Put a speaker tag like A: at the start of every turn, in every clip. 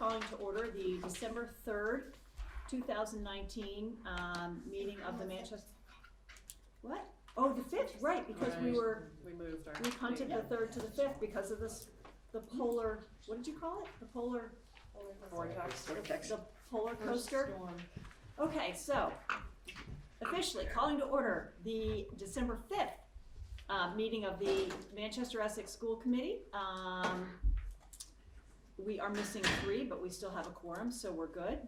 A: calling to order the December 3rd, 2019 meeting of the Manchester. What? Oh, the 5th, right, because we
B: moved our.
A: punted the 3rd to the 5th because of this, the polar, what did you call it? The polar.
B: Vortex.
A: The polar coaster. Okay, so officially calling to order the December 5th meeting of the Manchester-Essex School Committee. We are missing 3, but we still have a quorum, so we're good.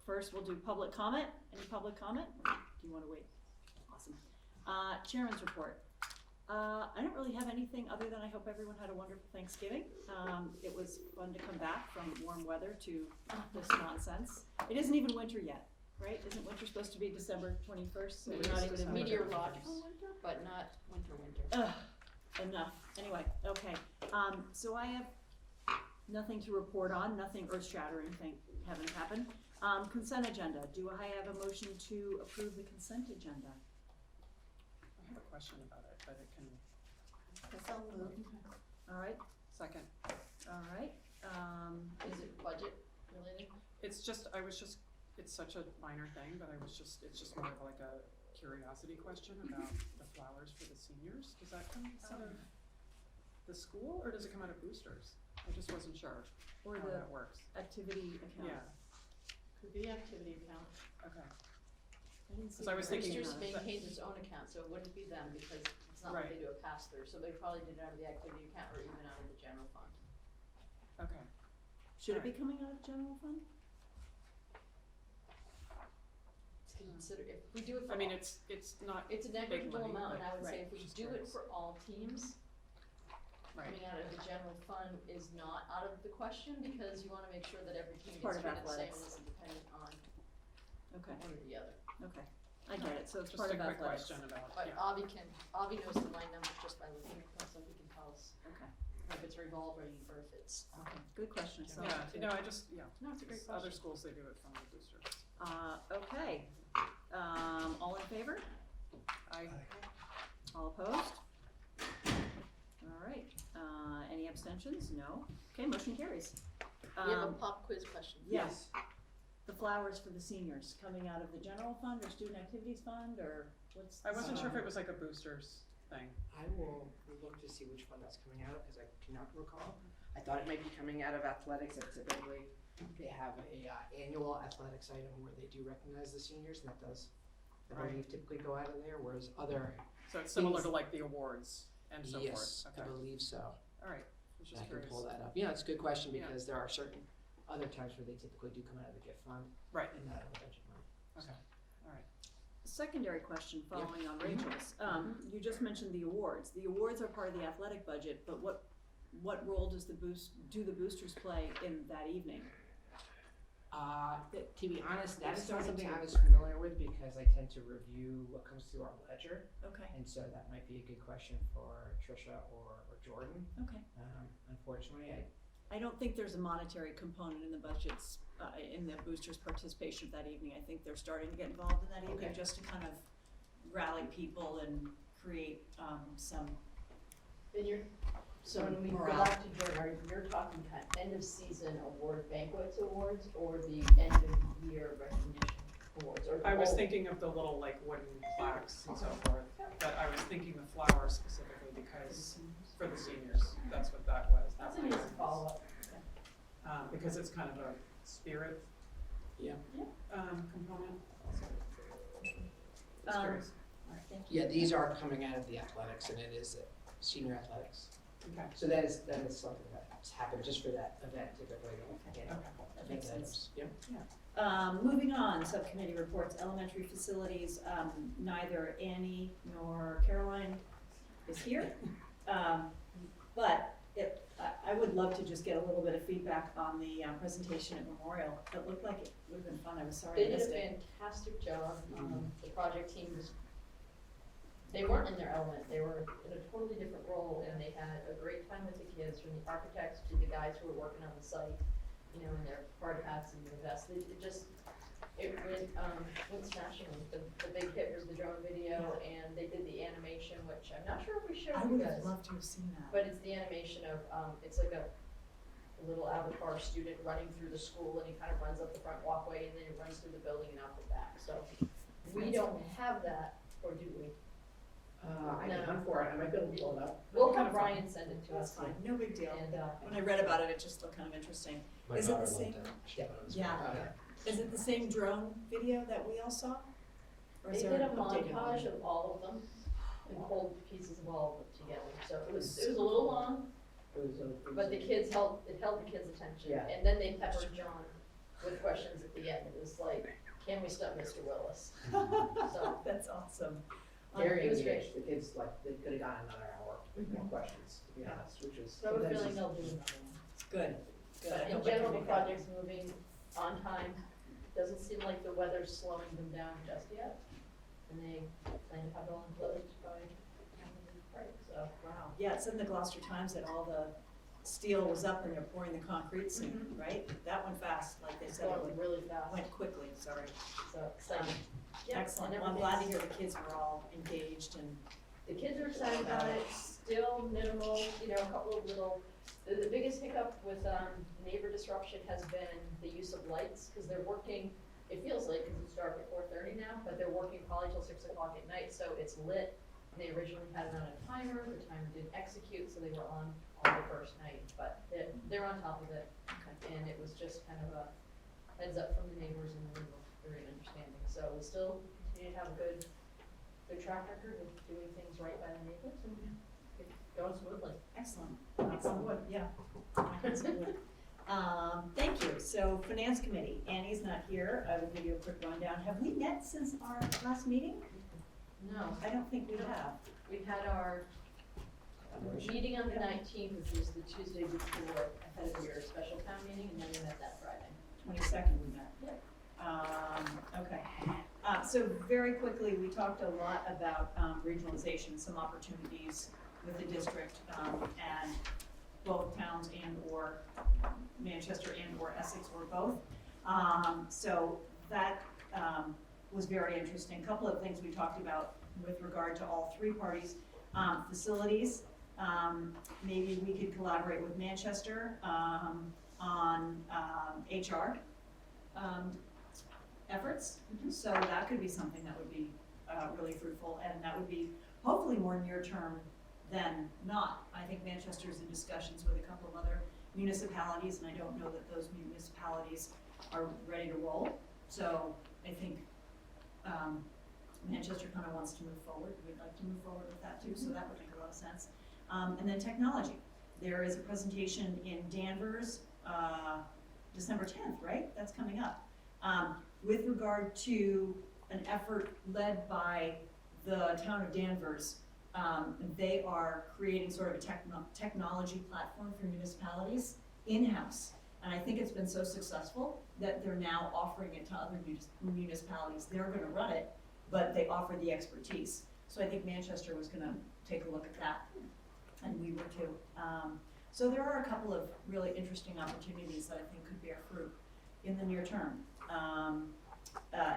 A: First, we'll do public comment. Any public comment? Or do you want to wait? Awesome. Chairman's report. I don't really have anything other than I hope everyone had a wonderful Thanksgiving. It was fun to come back from warm weather to this nonsense. It isn't even winter yet, right? Isn't winter supposed to be December 21st? So we're not even in winter.
C: Meteorological winter, but not winter.
A: Enough. Anyway, okay. So I have nothing to report on, nothing earth-shattering, thank heaven happened. Consent agenda. Do I have a motion to approve the consent agenda?
B: I have a question about it, but it can.
A: All right.
B: Second.
A: All right.
C: Is it budget related?
B: It's such a minor thing, but it's just more of like a curiosity question about the flowers for the seniors. Does that come out of the school or does it come out of boosters? I just wasn't sure
A: Or
B: how
A: the
B: that works.
A: activity account.
B: Yeah,
C: Could be activity account.
B: okay.
A: I didn't see
B: Because I was thinking
C: Boosters
B: that-
C: maintains its own account, so it wouldn't be them because it's not like they do a pass through. So they probably did it out of the activity account or even out of the general fund.
B: Okay.
A: Should it be coming out of general fund?
C: It's considered, if we do it for
B: I mean,
C: all,
B: it's not
C: it's a
B: big
C: negligible
B: money,
C: amount, and
B: but-
C: I would say
A: Right.
C: if we
B: Just
C: do it
B: curious.
C: for all teams,
B: right.
C: coming out of the general fund is not out of the question because you wanna make sure that every team
A: Part
C: gets
A: of
C: treated the same and
A: athletics.
C: isn't dependent on
A: Okay.
C: one or the other.
A: Okay. I get it. So it's
B: Just
A: part
B: a
A: of
B: quick
A: athletics.
B: question about,
C: But
B: yeah.
C: Avi knows the line numbers just by looking at them, so he can tell us
A: Okay.
C: if it's revolving or if it's.
A: Okay. Good question. So
B: Yeah, no, I
C: No, it's a great
B: other
C: question.
B: schools, they do it from the boosters.
A: okay. All in favor? All opposed? All right. Any abstentions? No. Okay, motion carries.
C: We have a pop quiz question.
A: Yes. The flowers for the seniors coming out of the general fund or student activities fund or what's?
B: I wasn't sure if it was like a boosters thing.
D: I will look to see which one that's coming out of, because I cannot recall. I thought it might be coming out of athletics, and typically they have a annual athletics item where they do recognize the seniors, and that does, I believe, typically go out of there, whereas other,
B: So it's similar to like the awards and so
D: yes,
B: forth.
D: I
B: Okay,
D: believe so.
B: all right. I was just
D: I can
B: curious.
D: pull that up. Yeah, it's a good question,
B: Yeah.
D: because there are certain other times where they typically do come out of the gift fund
B: Right,
D: and not out of the budget money.
B: okay, all right.
A: Secondary question following on Rachel's. You just mentioned the awards. The awards are part of the athletic budget, but what role does the boosters play in that evening?
D: To be honest, that is not
A: Starting
D: something
A: to-
D: I was familiar with, because I tend to review what comes through our ledger.
A: Okay.
D: And so that might be a good question for Tricia or Jordan.
A: Okay.
D: Unfortunately,
A: I don't think there's a monetary component in the budgets, in the boosters' participation that evening. I think they're starting to get involved in that evening
D: Okay.
A: just to kind of rally people and create some.
C: And so when we go
A: morale.
C: back to Jordan, you're talking kind of end of season award banquets awards or the end of year recognition awards or?
B: I was
C: both?
B: thinking of the little like wooden plaques and so forth, but I was thinking the flowers specifically because for the seniors, that's what that was.
C: That's
B: That
C: an
B: was-
C: easy follow-up.
B: Because it's kind of a spirit
D: yeah.
B: component. Just curious.
A: Thank you.
D: Yeah, these are coming out of the athletics, and it is senior athletics.
B: Okay,
D: So that is something that's happened just for that event typically.
A: Okay.
D: Yeah.
A: That makes sense.
D: Yep.
A: Moving on, subcommittee reports, elementary facilities, neither Annie nor Caroline is here. But I would love to just get a little bit of feedback on the presentation at Memorial. It looked like it would have been fun. I was sorry
C: They
A: I
C: did
A: missed
C: a
A: it.
C: fantastic job. The project team they weren't in their element. They were in a totally different role, and they had a great time with the kids, from the architects to the guys who were working on the site, you know, in their hard hats and their vests. It went smashing. The big hit was the drone video, and they did the animation, which I'm not sure if we showed
A: I
C: you
A: would
C: guys.
A: have loved to have seen that.
C: But it's the animation of, it's like a little avatar student running through the school, and he kind of runs up the front walkway, and then he runs through the building and out the back, so. We don't have that, or do we?
D: I can hunt for it, I might be able to pull it up.
C: We'll
B: kind
C: have
B: of fun.
C: Ryan send it to us.
A: That's fine, no big deal.
C: And,
A: When I read about it, it just looked kind of interesting.
E: My
A: Is it the
E: daughter
A: same?
E: loved it. She
D: Yeah.
E: thought it was
A: Yeah.
E: great.
A: Is it the same drone video that we all saw? Or is
C: They
A: there
C: did a
A: an updated one?
C: montage of all of them, and pulled pieces of all of them together, so it was a little long, but the kids it held the kids' attention.
D: Yeah.
C: And then they peppered John with questions at the end, it was like, can we stop Mr. Willis? So,
A: That's awesome.
D: Very
C: it was
D: engaged, the kids, like, they could've gone another hour with more questions, to be
A: Yeah.
D: honest, which is.
C: so I have a
D: sometimes
C: feeling
D: it's-
C: they'll do another one.
A: Good, good.
C: But
A: I
C: in
A: hope I can
C: general, the
A: make that.
C: project's moving on time, doesn't seem like the weather's slowing them down just yet. And they plan to have it all enclosed by break, so.
A: Wow, yeah, it's in the Gloucester Times that all the steel was up and they're pouring the concrete soon, right? That went fast, like they
C: It's
A: said, it
C: going really fast,
A: went quickly, sorry.
C: so exciting. Yeah,
A: Excellent,
C: and
A: well, I'm glad to hear
C: everything's-
A: the kids were all engaged and,
C: The kids are excited about it, still minimal, a couple of little, the biggest hiccup with, neighbor disruption has been the use of lights, cause they're working, it feels late, cause it's dark at 4:30 now, but they're working probably till 6 o'clock at night, so it's lit. They originally had it on a timer, the timer didn't execute, so they were on the first night, but they're on top of it. And it was just kind of a heads up from the neighbors, and they were very understanding, so we still continue to have a good track record of doing things right by the neighbors, and it's going smoothly.
A: excellent, excellent, yeah. Absolutely. Thank you, so Finance Committee, Annie's not here, I will give you a quick rundown. Have we met since our last meeting?
C: No,
A: I don't think we have.
C: we had our meeting on the 19th, which was the Tuesday before, ahead of your special town meeting, and then we met that Friday.
A: 22nd we met.
C: Yep.
A: Okay. So very quickly, we talked a lot about regionalization, some opportunities with the district, and both towns and or Manchester and or Essex or both. So that was very interesting. A couple of things we talked about with regard to all three parties. Facilities, maybe we could collaborate with Manchester on HR efforts. So that could be something that would be really fruitful, and that would be hopefully more near term than not. I think Manchester's in discussions with a couple of other municipalities, and I don't know that those municipalities are ready to roll. So I think Manchester kind of wants to move forward. We'd like to move forward with that too, so that would make a lot of sense. And then technology. There is a presentation in Danvers, December 10th, right? That's coming up. With regard to an effort led by the town of Danvers, they are creating sort of a technology platform for municipalities in-house. And I think it's been so successful that they're now offering it to other municipalities. They're gonna run it, but they offer the expertise. So I think Manchester was gonna take a look at that, and we were too. So there are a couple of really interesting opportunities that I think could bear fruit in the near term.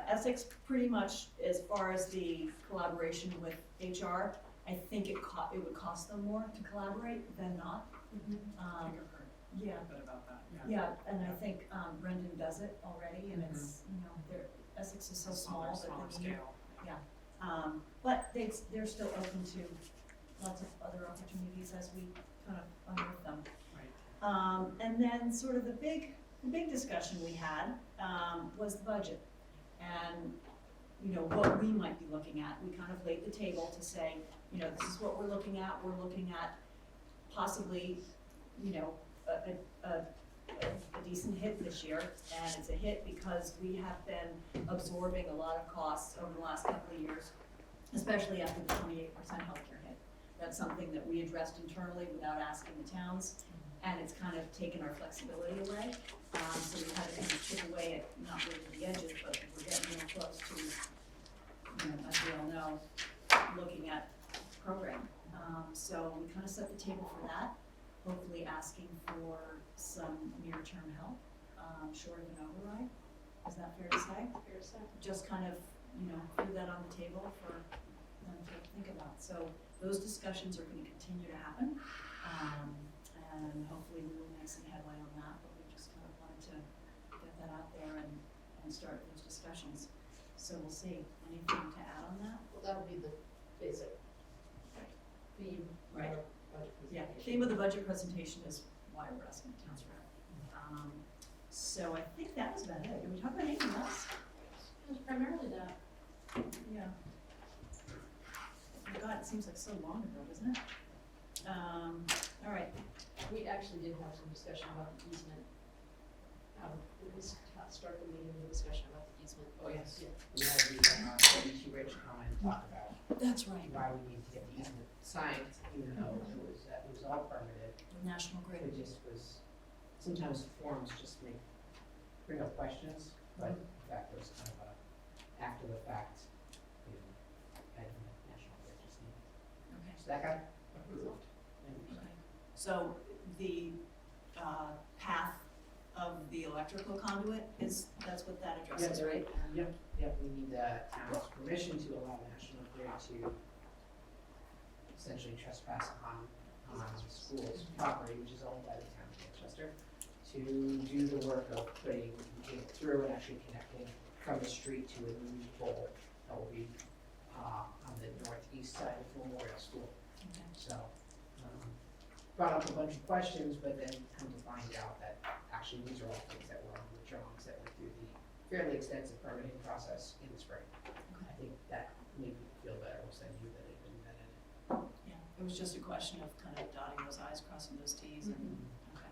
A: Essex, pretty much as far as the collaboration with HR, I think it would cost them more to collaborate than not.
B: I think I've heard
A: Yeah,
B: a bit about that, yeah.
A: yeah, and I think Brendan does it already, and it's, Essex is so small that
B: Smaller
A: they need.
B: scale.
A: But they're still open to lots of other opportunities as we kind of unearth them.
B: Right.
A: And then sort of the big discussion we had, was the budget. And, what we might be looking at. We kind of laid the table to say, this is what we're looking at. We're looking at possibly, a decent hit this year. And it's a hit because we have been absorbing a lot of costs over the last couple of years, especially after the 28% healthcare hit. That's something that we addressed internally without asking the towns, and it's kind of taken our flexibility away. So we had to kind of chip away at, not really the edges, but we're getting real close to, as we all know, looking at program. So we kind of set the table for that, hopefully asking for some near-term help, short of an override. Is that fair to say?
C: Fair to say.
A: Just kind of, threw that on the table for them to think about. So those discussions are gonna continue to happen. and hopefully we will make some headway on that, but we just kind of wanted to get that out there and start those discussions. So we'll see. Anything to add on that?
C: Well, that would be the basic theme of
A: Right.
C: our budget
A: Yeah,
C: presentation.
A: theme of the budget presentation is why we're asking the towns for it. So I think that was about it. Did we talk about anything else?
C: It was primarily that.
A: Yeah. Oh my God, it seems like so long ago, doesn't it? All right.
C: We actually did have some discussion about the easement. It was start the meeting with a discussion about the easement.
D: Oh, yes.
C: Yeah.
D: We had the WT Rich come and talk about
A: That's right.
D: why we need to get the easement signed, even though it was all permitted.
A: National Grid.
D: It just was, sometimes forms just bring up questions, but in fact, it was kind of a after the fact, item that National Grid just needed.
A: Okay.
D: So that got approved. And
A: Okay. So the path of the electrical conduit that's what that addresses,
D: Yeah,
A: right?
D: Yep, we need the town's permission to allow National Grid to essentially trespass on the school's property, which is owned by the town of Manchester, to do the work of putting it through and actually connecting from the street to a new pole that will be on the northeast side of Memorial School.
A: Okay.
D: So, brought up a bunch of questions, but then come to find out that actually these are all things that were on the drawings that went through the fairly extensive permitting process in the spring. I think that made me feel better, was that you that had been vetted.
A: Yeah, it was just a question of kind of dotting those i's, crossing those t's, and, okay.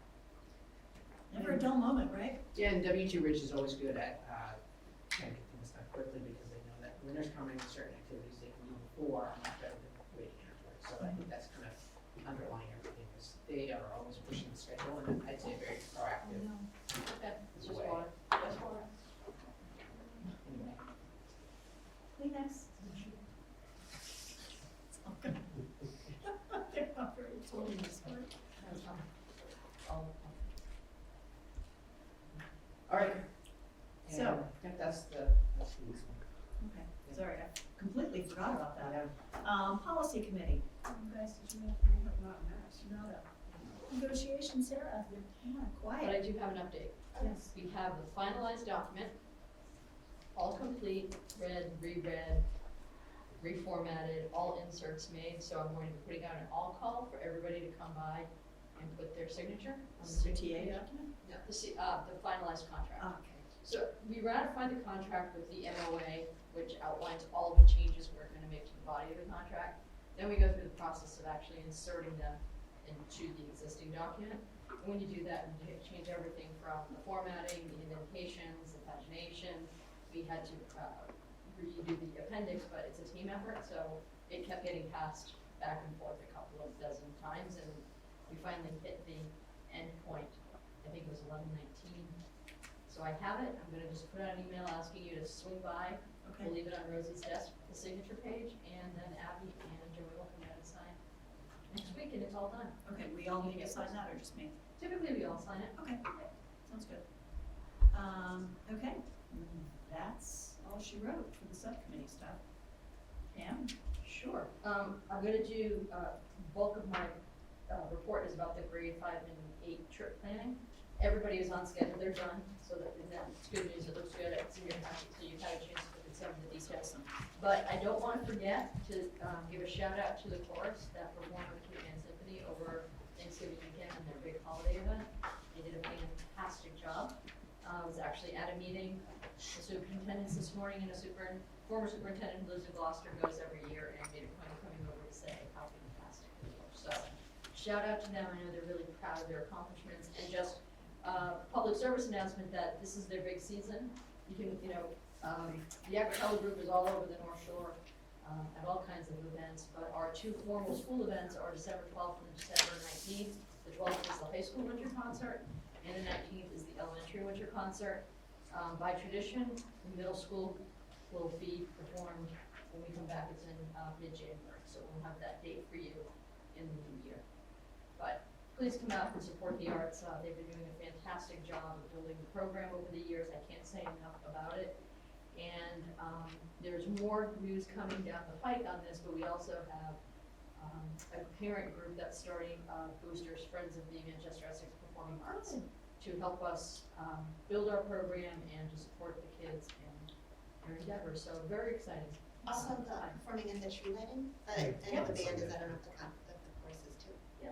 A: Never a dull moment, right?
D: Yeah, and W2 Ridge is always good at trying to get things done quickly because they know that winter's coming, certain activities they can do before are much better than waiting afterwards. So I think that's kind of underlying everything, is they are always pushing the schedule, and I'd say very proactive.
C: Okay, it's just
D: Way.
C: water. Just water.
D: Anyway,
A: Kleenex. Okay. They're not very totally smart.
C: Oh,
D: all right.
A: So-
D: And I think that's the easement.
A: Okay, sorry, I completely forgot about that.
D: Yeah.
A: Policy committee. You guys, did you have
B: Not met.
A: nada? Negotiations, Sarah, come on,
C: But
A: quiet.
C: I do have an update.
A: Yes.
C: We have the finalized document, all complete, read, reread, reformatted, all inserts made, so I'm going to be putting out an all call for everybody to come by and put their signature on the
A: CTA document?
C: No, the finalized contract.
A: Okay.
C: So we ratified the contract with the MOA, which outlines all the changes we're gonna make to the body of the contract. Then we go through the process of actually inserting them into the existing document. And when you do that, you change everything from the formatting, the indentations, the pagination. We had to redo the appendix, but it's a team effort, so it kept getting passed back and forth a couple of dozen times, and we finally hit the end point. I think it was 11/19. So I have it. I'm gonna just put out an email asking you to swing by.
A: Okay.
C: We'll leave it on Rosie's desk, the signature page, and then Abby and Joey will come down and sign next week, and it's all done.
A: Okay, we all need to sign that, or just me?
C: Typically, we all sign it.
A: Okay, sounds good. Okay, that's all she wrote for the subcommittee stuff. Pam?
C: Sure. I'm gonna do, bulk of my, report is about the grade 5 and 8 trip planning. Everybody is on schedule, they're done, so that's good news, it looks good, it's in your packet, so you've had a chance to look at some of the details. But I don't wanna forget to, give a shout out to the chorus that performed with the Cape Ann Symphony over Thanksgiving weekend and their big holiday event. They did a fantastic job. I was actually at a meeting, the superintendents this morning, and former superintendent who lives in Gloucester goes every year and made a point of coming over to say how fantastic they were. So, shout out to them, I know they're really proud of their accomplishments, and just, public service announcement that this is their big season. You can, the Acapella group is all over the North Shore, at all kinds of events, but our two formal school events are December 12th and December 19th. The 12th is the high school winter concert, and the 19th is the elementary winter concert. By tradition, the middle school will be performed when we come back, it's in mid-January, so we'll have that date for you in the new year. But please come out and support the arts, they've been doing a fantastic job of building the program over the years, I can't say enough about it. And there's more news coming down the pike on this, but we also have a parent group that's starting, Boosters, Friends of the Manchester-Essex Performing Arts, to help us, build our program and to support the kids in their endeavors, so very exciting.
E: Also, the
C: time.
E: performing and the tree lighting, I know the band is at enough to come, the courses too.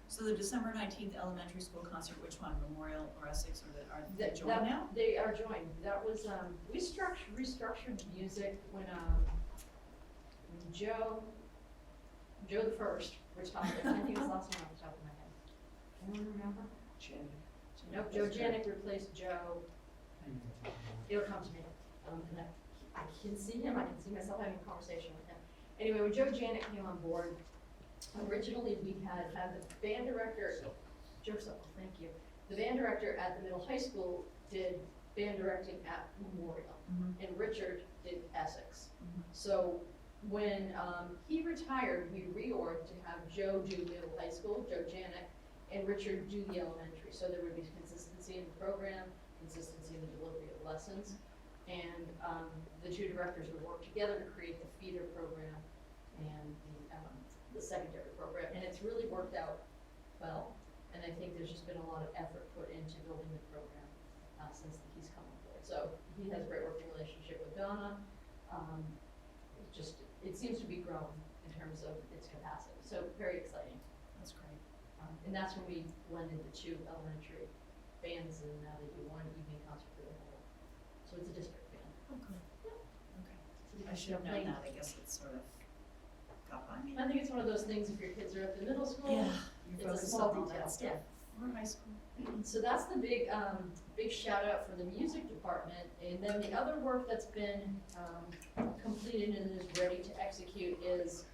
A: So the December 19th elementary school concert, which one, Memorial or Essex, or are they
C: That-
A: joined now?
C: They are joined. That was, we restructured the music when Joe the first retired. I think his last name off the top of my head. Anyone remember? Nope, Joe Janik replaced Joe. It'll come to me. And I can see him, I can see myself having a conversation with him. Anyway, when Joe Janik came on board, originally we had the band director, Joe Sokol, thank you. The band director at the middle high school did band directing at Memorial, and Richard did Essex. So when he retired, we reorged to have Joe do middle high school, Joe Janik, and Richard do the elementary. So there would be consistency in the program, consistency in the delivery of lessons. And the two directors would work together to create the feeder program and the secondary program. And it's really worked out well. And I think there's just been a lot of effort put into building the program since he's come on board. So he has a great working relationship with Donna. It seems to be growing in terms of its capacity. So very exciting.
A: That's great.
C: And that's when we blended the two elementary bands, and now they do one evening concert for the whole. So it's a district band.
A: Oh, good. Okay.
C: So
A: I should have known
C: playing-
A: that, I guess it's sort of got by me.
C: I think it's one of those things, if your kids are at the middle school.
A: Yeah, you
C: It's a
A: focus
C: small
A: on all
C: detail,
A: that stuff. Or high school.
C: So that's the big, big shout out for the music department. And then the other work that's been completed and is ready to execute is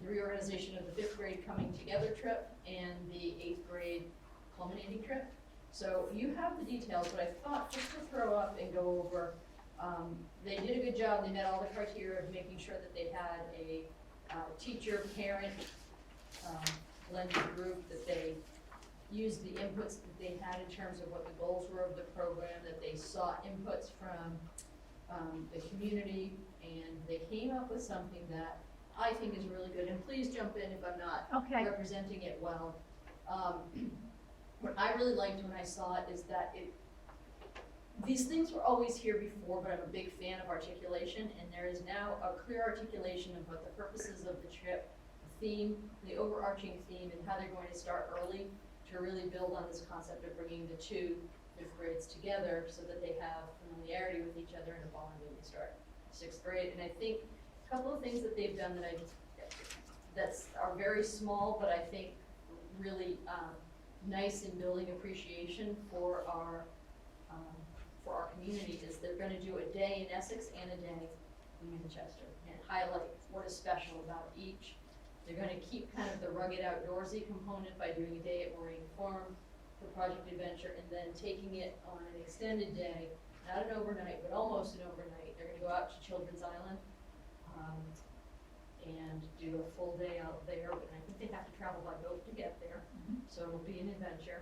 C: the reorganization of the 5th grade coming together trip and the 8th grade culminating trip. So you have the details, but I thought just to throw up and go over, they did a good job. They met all the criteria of making sure that they had a teacher, parent, blended group, that they used the inputs that they had in terms of what the goals were of the program, that they sought inputs from the community, and they came up with something that I think is really good. And please jump in if I'm not representing it well. What I really liked when I saw it is that these things were always here before, but I'm a big fan of articulation, and there is now a clear articulation of what the purposes of the trip, the theme, the overarching theme, and how they're going to start early to really build on this concept of bringing the two 5th grades together so that they have familiarity with each other and a bond when they start 6th grade. And I think a couple of things that they've done that are very small, but I think really nice in building appreciation for our community is they're going to do a day in Essex and a day in Manchester and highlight what is special about each. They're going to keep kind of the rugged outdoorsy component by doing a day at Moraine Farm for Project Adventure, and then taking it on an extended day, not an overnight, but almost an overnight. They're going to go out to Children's Island and do a full day out there, and I think they have to travel by boat to get there, so it'll be an adventure.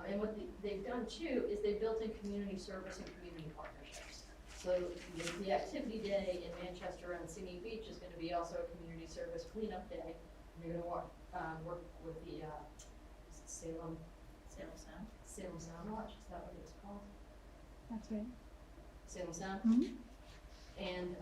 C: And what they've done too is they've built in community service and community partnerships. So the activity day in Manchester on Singing Beach is going to be also a community service cleanup day. And they're going to work with the Salem Sound Watch. Is that what it's called?
F: That's right.
C: Salem Sound.
F: Mhm.
C: And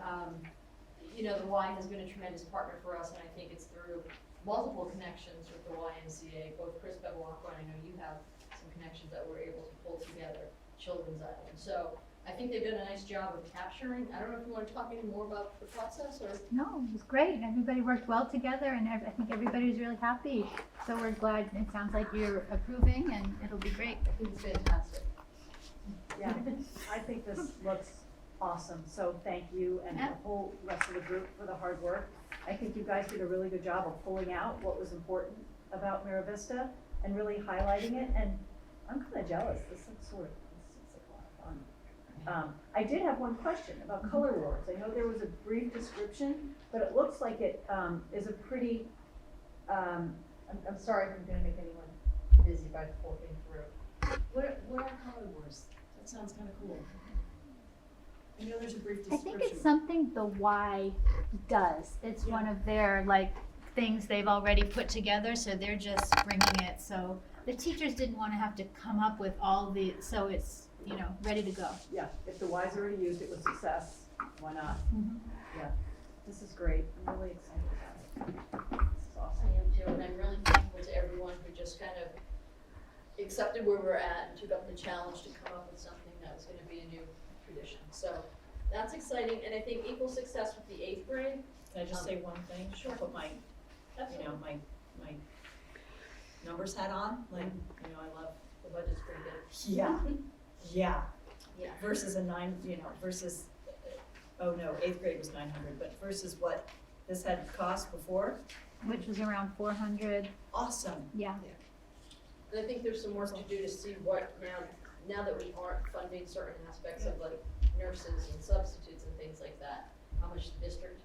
C: the Y has been a tremendous partner for us, and I think it's through multiple connections with the YMCA. Both Chris Bevilacqua, and I know you have some connections that we're able to pull together Children's Island. So I think they've done a nice job of capturing. I don't know if you want to talk any more about the process or.
F: No, it was great. Everybody worked well together, and I think everybody was really happy. So we're glad. It sounds like you're approving, and it'll be great.
C: I think it's fantastic.
G: Yeah, I think this looks awesome, so thank you and the
F: Yeah.
G: whole rest of the group for the hard work. I think you guys did a really good job of pulling out what was important about Mira Vista and really highlighting it, and I'm kind of jealous. This looks like a lot of fun. I did have one question about color wards. I know there was a brief description, but it looks like it is a pretty, I'm sorry if I'm gonna make anyone busy by forking through.
A: What are color wars? That sounds kind of cool. I know there's a brief
F: I
A: description.
F: think it's something the Y does. It's one of their things they've already put together, so they're just bringing it. So the teachers didn't want to have to come up with all the, so it's, you know, ready to go.
G: Yeah, if the Y's already used it with success, why not?
F: Mhm.
G: Yeah, this is great. I'm really excited about it. This is
C: I
G: awesome.
C: am too, and I'm really thankful to everyone who just kind of accepted where we're at and took up the challenge to come up with something that was gonna be a new tradition. So that's exciting, and I think equal success with the 8th grade.
A: Can I just say one thing?
C: Sure.
A: Put my, you know, my numbers hat on, like, you know, I love,
C: The budget's pretty good.
A: yeah, yeah.
C: Yeah.
A: Versus a 9, you know, versus, oh no, 8th grade was 900, but versus what this had cost before,
F: Which was around 400.
A: awesome.
F: Yeah.
C: And I think there's some work to do to see what now that we aren't funding certain aspects of like nurses and substitutes and things like that, how much the district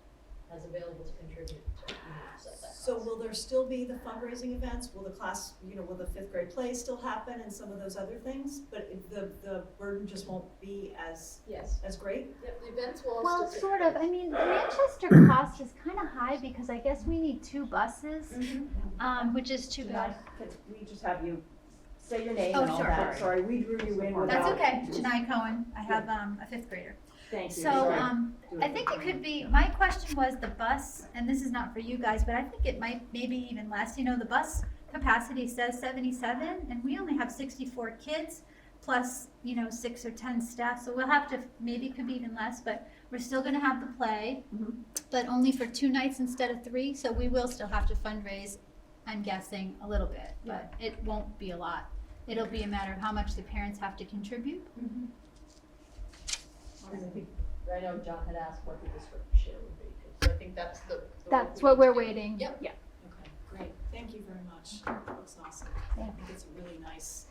C: has available to contribute to, you know, offset that
A: So
C: cost.
A: will there still be the fundraising events? Will the class, you know, will the 5th grade plays still happen and some of those other things? But the burden just won't be as
C: Yes,
A: great?
C: yep, the events will all
F: Well,
C: still take
F: sort of.
C: place.
F: I mean, the Manchester cost is kind of high because I guess we need 2 buses, which is too bad.
G: Can we just have you say your name
F: Oh,
G: and all
F: sure.
G: that? Sorry, we drew you in without.
F: That's okay. Janai Cohen. I have a 5th grader.
G: Thank you.
F: So,
G: Sorry.
F: I think it could be, my question was the bus, and this is not for you guys, but I think it might maybe even less. You know, the bus capacity says 77, and we only have 64 kids, plus, you know, 6 or 10 staff. So we'll have to, maybe it could be even less, but we're still gonna have the play, but only for 2 nights instead of 3. So we will still have to fundraise, I'm guessing, a little bit, but it won't be a lot. It'll be a matter of how much the parents have to contribute.
C: I know John had asked what the district share would be, so I think that's the.
F: That's
C: work
F: what we're
C: we need to do.
F: waiting.
C: Yep.
F: Yeah.
A: Okay, great. Thank you very much. That looks awesome. I
F: Yeah.
A: think it's a really nice,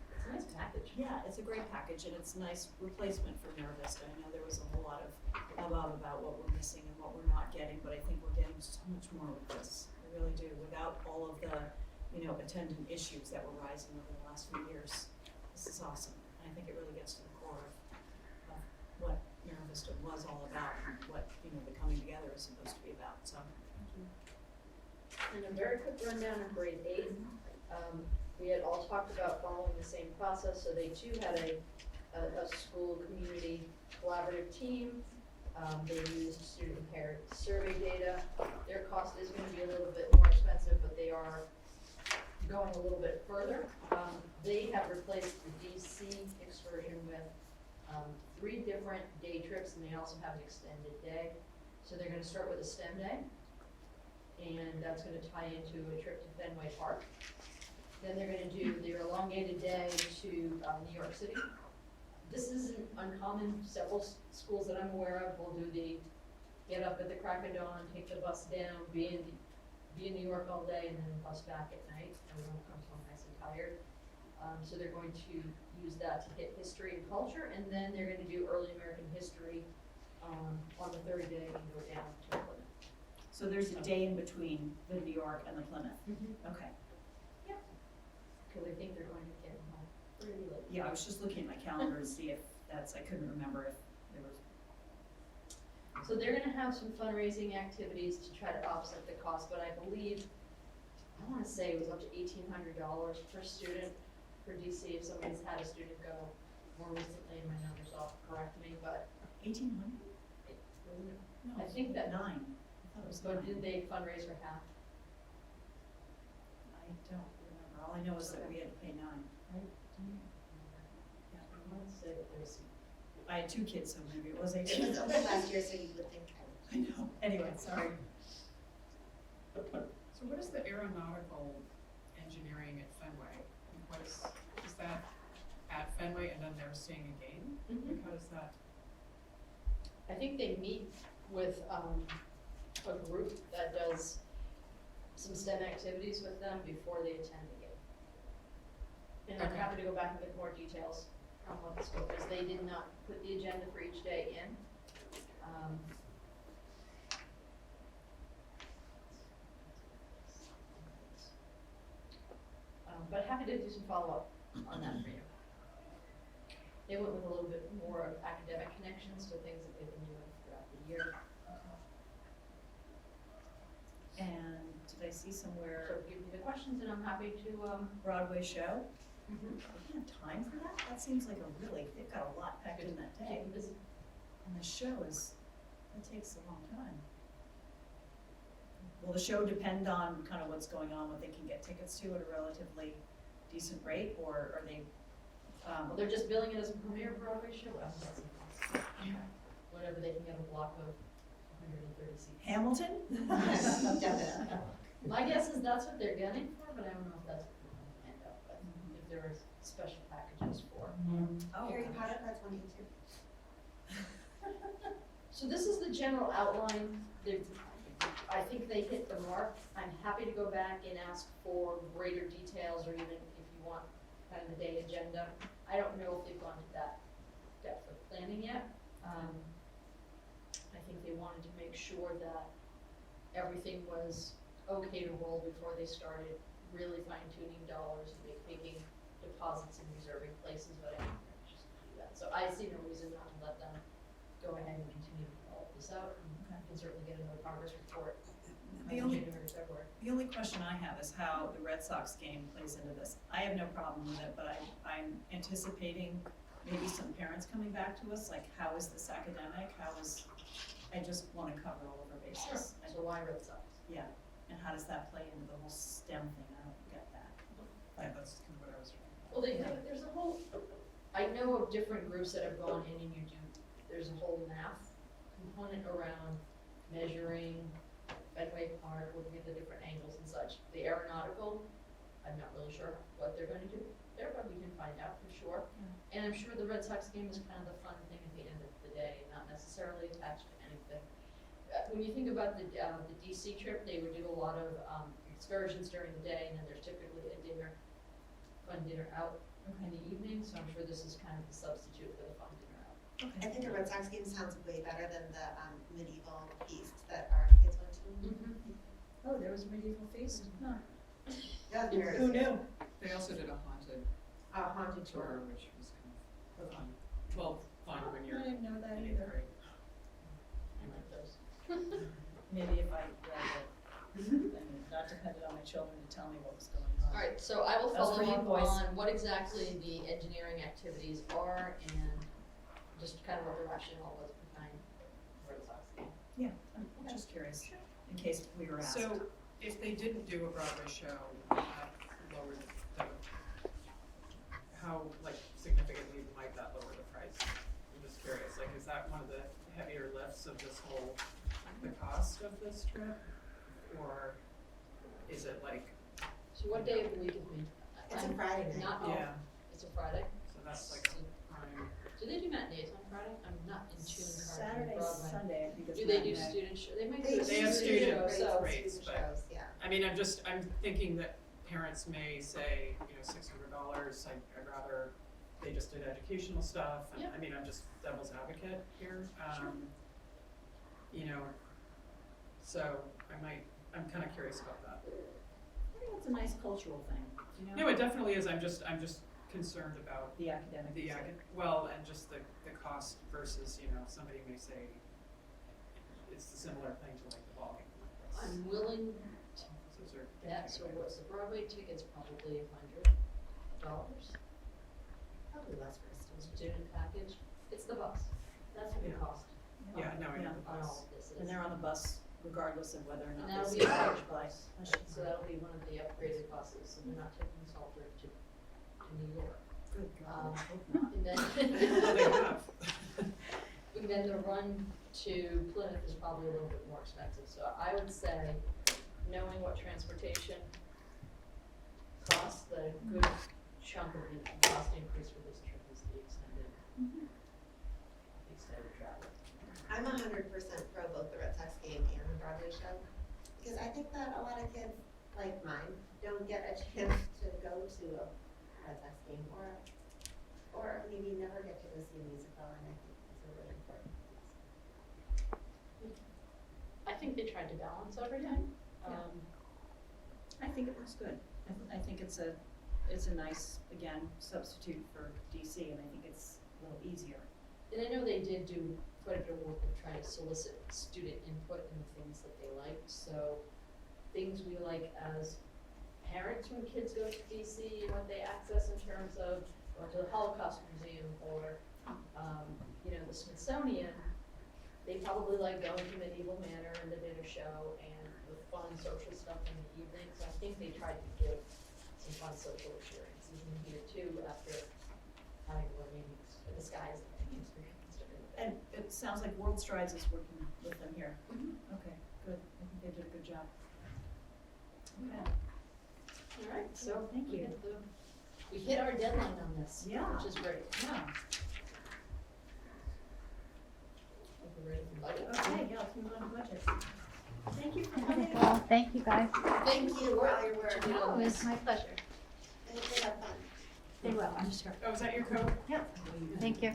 C: It's a nice package.
A: yeah, it's a great package and it's a nice replacement for Mira Vista. I know there was a whole lot of hubbub about what we're missing and what we're not getting, but I think we're getting so much more with this. I really do, without all of the, you know, attendant issues that were rising over the last few years. This is awesome. And I think it really gets to the core of what Mira Vista was all about and what, you know, the coming together is supposed to be about, so.
C: And a very quick rundown of grade 8. We had all talked about following the same process, so they too had a school community collaborative team. They used student parent survey data. Their cost is gonna be a little bit more expensive, but they are going a little bit further. They have replaced the DC excursion with 3 different day trips, and they also have an extended day. So they're gonna start with a STEM day, and that's gonna tie into a trip to Fenway Park. Then they're gonna do their elongated day to New York City. This isn't uncommon. Several schools that I'm aware of will do the get up at the crack of dawn, take the bus down, be in New York all day, and then bus back at night. Everyone comes home nice and tired. So they're going to use that to hit history and culture, and then they're gonna do early American history on the 3rd day and go down to Plymouth.
A: So there's a day in between the New York and the Plymouth. Okay.
C: Because I think they're going to get home pretty late.
A: Yeah, I was just looking at my calendar to see if that's, I couldn't remember if there was.
C: So they're gonna have some fundraising activities to try to offset the cost, but I believe, I wanna say it was up to $1,800 per student for DC, if somebody's had a student go more recently, and my numbers off, correct me, but
A: 1,800?
C: it wasn't,
A: No,
C: I think that-
A: 9. I thought it was
C: so
A: 9.
C: did they fundraise for half?
A: I don't remember. All I know is that we had to pay 9.
C: I wanna say that there's,
A: I had 2 kids, so maybe it was
E: It
A: 18.
E: was open last year, so you would think
A: I know. Anyway, sorry.
B: So what is the aeronautical engineering at Fenway? Like, what is that at Fenway and then they're seeing a game? Like, how does that?
C: I think they meet with, a group that does some STEM activities with them before they attend the game. And I'm
B: Okay.
C: happy to go back and get more details on what the scope is. They did not put the agenda for each day in. But happy to do some follow-up on that for you. They went with a little bit more of academic connections to things that they've been doing throughout the year.
A: And see somewhere,
C: So give me the questions and I'm happy to,
A: Broadway show.
C: Mhm.
A: We don't have time for that? That seems like a really, they've got a lot packed in that day.
C: keep them busy.
A: And the show is, that takes a long time. Will the show depend on kind of what's going on, what they can get tickets to at a relatively decent rate, or are they,
C: Well, they're just billing it as a premiere Broadway show, whatever they can get a block of 130 seats.
A: Hamilton?
E: Definitely.
C: My guess is that's what they're gunning for, but I don't know if that's what we're gonna end up with, if there are special packages for.
A: Oh,
E: Harry
A: gosh.
E: Potter, that's 182.
C: So this is the general outline. I think they hit the mark. I'm happy to go back and ask for greater details, or even if you want kind of the day agenda. I don't know if they've gone to that depth of planning yet. I think they wanted to make sure that everything was okay to roll before they started really fine tuning dollars and making deposits and reserving places, but I think they're just gonna do that. So I see no reason not to let them go ahead and continue to develop this out, and
A: Okay.
C: you can certainly get another progress report
A: The
C: in
A: only-
C: January, February.
A: The only question I have is how the Red Sox game plays into this. I have no problem with it, but I'm anticipating maybe some parents coming back to us, like, how is this academic? I just wanna cover all of our bases. And-
C: So why Red Sox?
A: Yeah, and how does that play into the whole STEM thing? I don't get that.
B: Yeah, that's kind of what I was trying.
C: Well, there's a whole, I know of different groups that have gone in and there's a whole math component around measuring Fenway Park, looking at the different angles and such. The aeronautical, I'm not really sure what they're gonna do there, but we can find out for sure. And I'm sure the Red Sox game is kind of the fun thing at the end of the day, not necessarily attached to anything. When you think about the DC trip, they would do a lot of excursions during the day, and then there's typically a fun dinner out in the evening, so I'm sure this is kind of the substitute for the fun dinner out.
E: I think the Red Sox game sounds way better than the medieval feast that our kids went to.
A: Oh, there was a medieval feast? Huh.
E: That was very
A: Who
E: good.
A: knew?
H: They also did a haunted
E: Haunted
H: tour,
E: tour.
H: which was kind of fun. Well, fun when
A: I
H: you're
A: didn't know that
H: in
A: either.
H: eighth grade.
C: I like those.
A: Maybe if I read it, and not depended on my children to tell me what was going on.
C: All right, so I will
A: That's
C: follow
A: for you,
C: up
A: boys.
C: on what exactly the engineering activities are and just kind of what the rationale was behind Red Sox game.
A: Yeah, I'm just curious, in case we were asked.
B: So, if they didn't do a Broadway show, that lowered the, how, like, significantly might that lower the price? I'm just curious, like, is that one of the heavier lifts of this whole, the cost of this trip? Or is it like,
C: So what day of the week is it?
E: It's a Friday night.
C: Not,
B: yeah,
C: it's a Friday?
B: so that's like a prime,
C: Do they do matinees on Friday? I'm not in tune currently
A: Saturday,
C: with Broadway.
A: Sunday, I think is
C: Do they do
A: matinee.
C: student show? They might
E: They
C: do a
B: They have
C: student
B: student
C: show, so.
B: rates,
E: Student
B: but-
E: shows, yeah.
B: I mean, I'm thinking that parents may say, you know, $600, I'd rather they just did educational stuff, and,
C: Yeah.
B: I mean, I'm just devil's advocate here,
C: Sure.
B: you know, so I'm kinda curious about that.
A: I think it's a nice cultural thing, you know?
B: No, it definitely is, I'm just concerned about
A: The academic.
B: the, well, and just the cost versus, you know, somebody may say it's a similar thing to like the ball game.
C: I'm willing to
B: Those are
C: bet, so
B: big
C: what's the Broadway ticket's probably $100.
E: Probably less for a student.
C: Student package, it's the bus, that's what it
B: Yeah.
C: costs
B: Yeah, no, I know
A: Yeah.
B: the
C: on
B: bus.
C: all of this.
A: And they're on the bus regardless of whether or
C: And
A: not
C: that'll
A: they
C: be a
A: see
C: coach
A: it.
C: bus, so that'll be one of the upgraded buses, so they're not taking Salter to New York.
A: Good God,
C: Um,
A: I hope not.
C: And then,
B: Well, they have.
C: and then the run to Plymouth is probably a little bit more expensive, so I would say, knowing what transportation costs, the good chunk of the cost increase for this trip is the extended travel.
E: I'm 100% pro both the Red Sox game and the Broadway show, because I think that a lot of kids, like mine, don't get a chance to go to a Red Sox game, or maybe never get to go see a musical, and I think it's a really important piece.
C: I think they tried to balance everything.
A: Yeah. I think it looks good. I think it's a nice, again, substitute for DC, and I think it's a little easier.
C: And I know they did do quite a bit of work of trying to solicit student input in the things that they liked, so things we like as parents when kids go to DC and what they access in terms of going to the Holocaust Museum or, the Smithsonian. They probably like going to Medieval Manor and the dinner show and the fun social stuff in the evening. So I think they tried to give some fun social experiences in here too after having learning, disguised learning experience during the day.
A: And it sounds like World Strides is working with them here. Okay, good. I think they did a good job. Okay.
C: All right, so
F: Thank you.
C: We hit our deadline on this,
A: Yeah.
C: which is great.
A: Yeah.
C: Hope we're ready for budget.
A: Okay, yeah, let's move on to budget. Thank you for coming.
F: Well, thank you guys.
E: Thank you for all your work.
F: Oh, it's my pleasure.
E: I hope they have fun.
F: They will, I'm sure.
B: Oh, is that your code?
F: Thank you.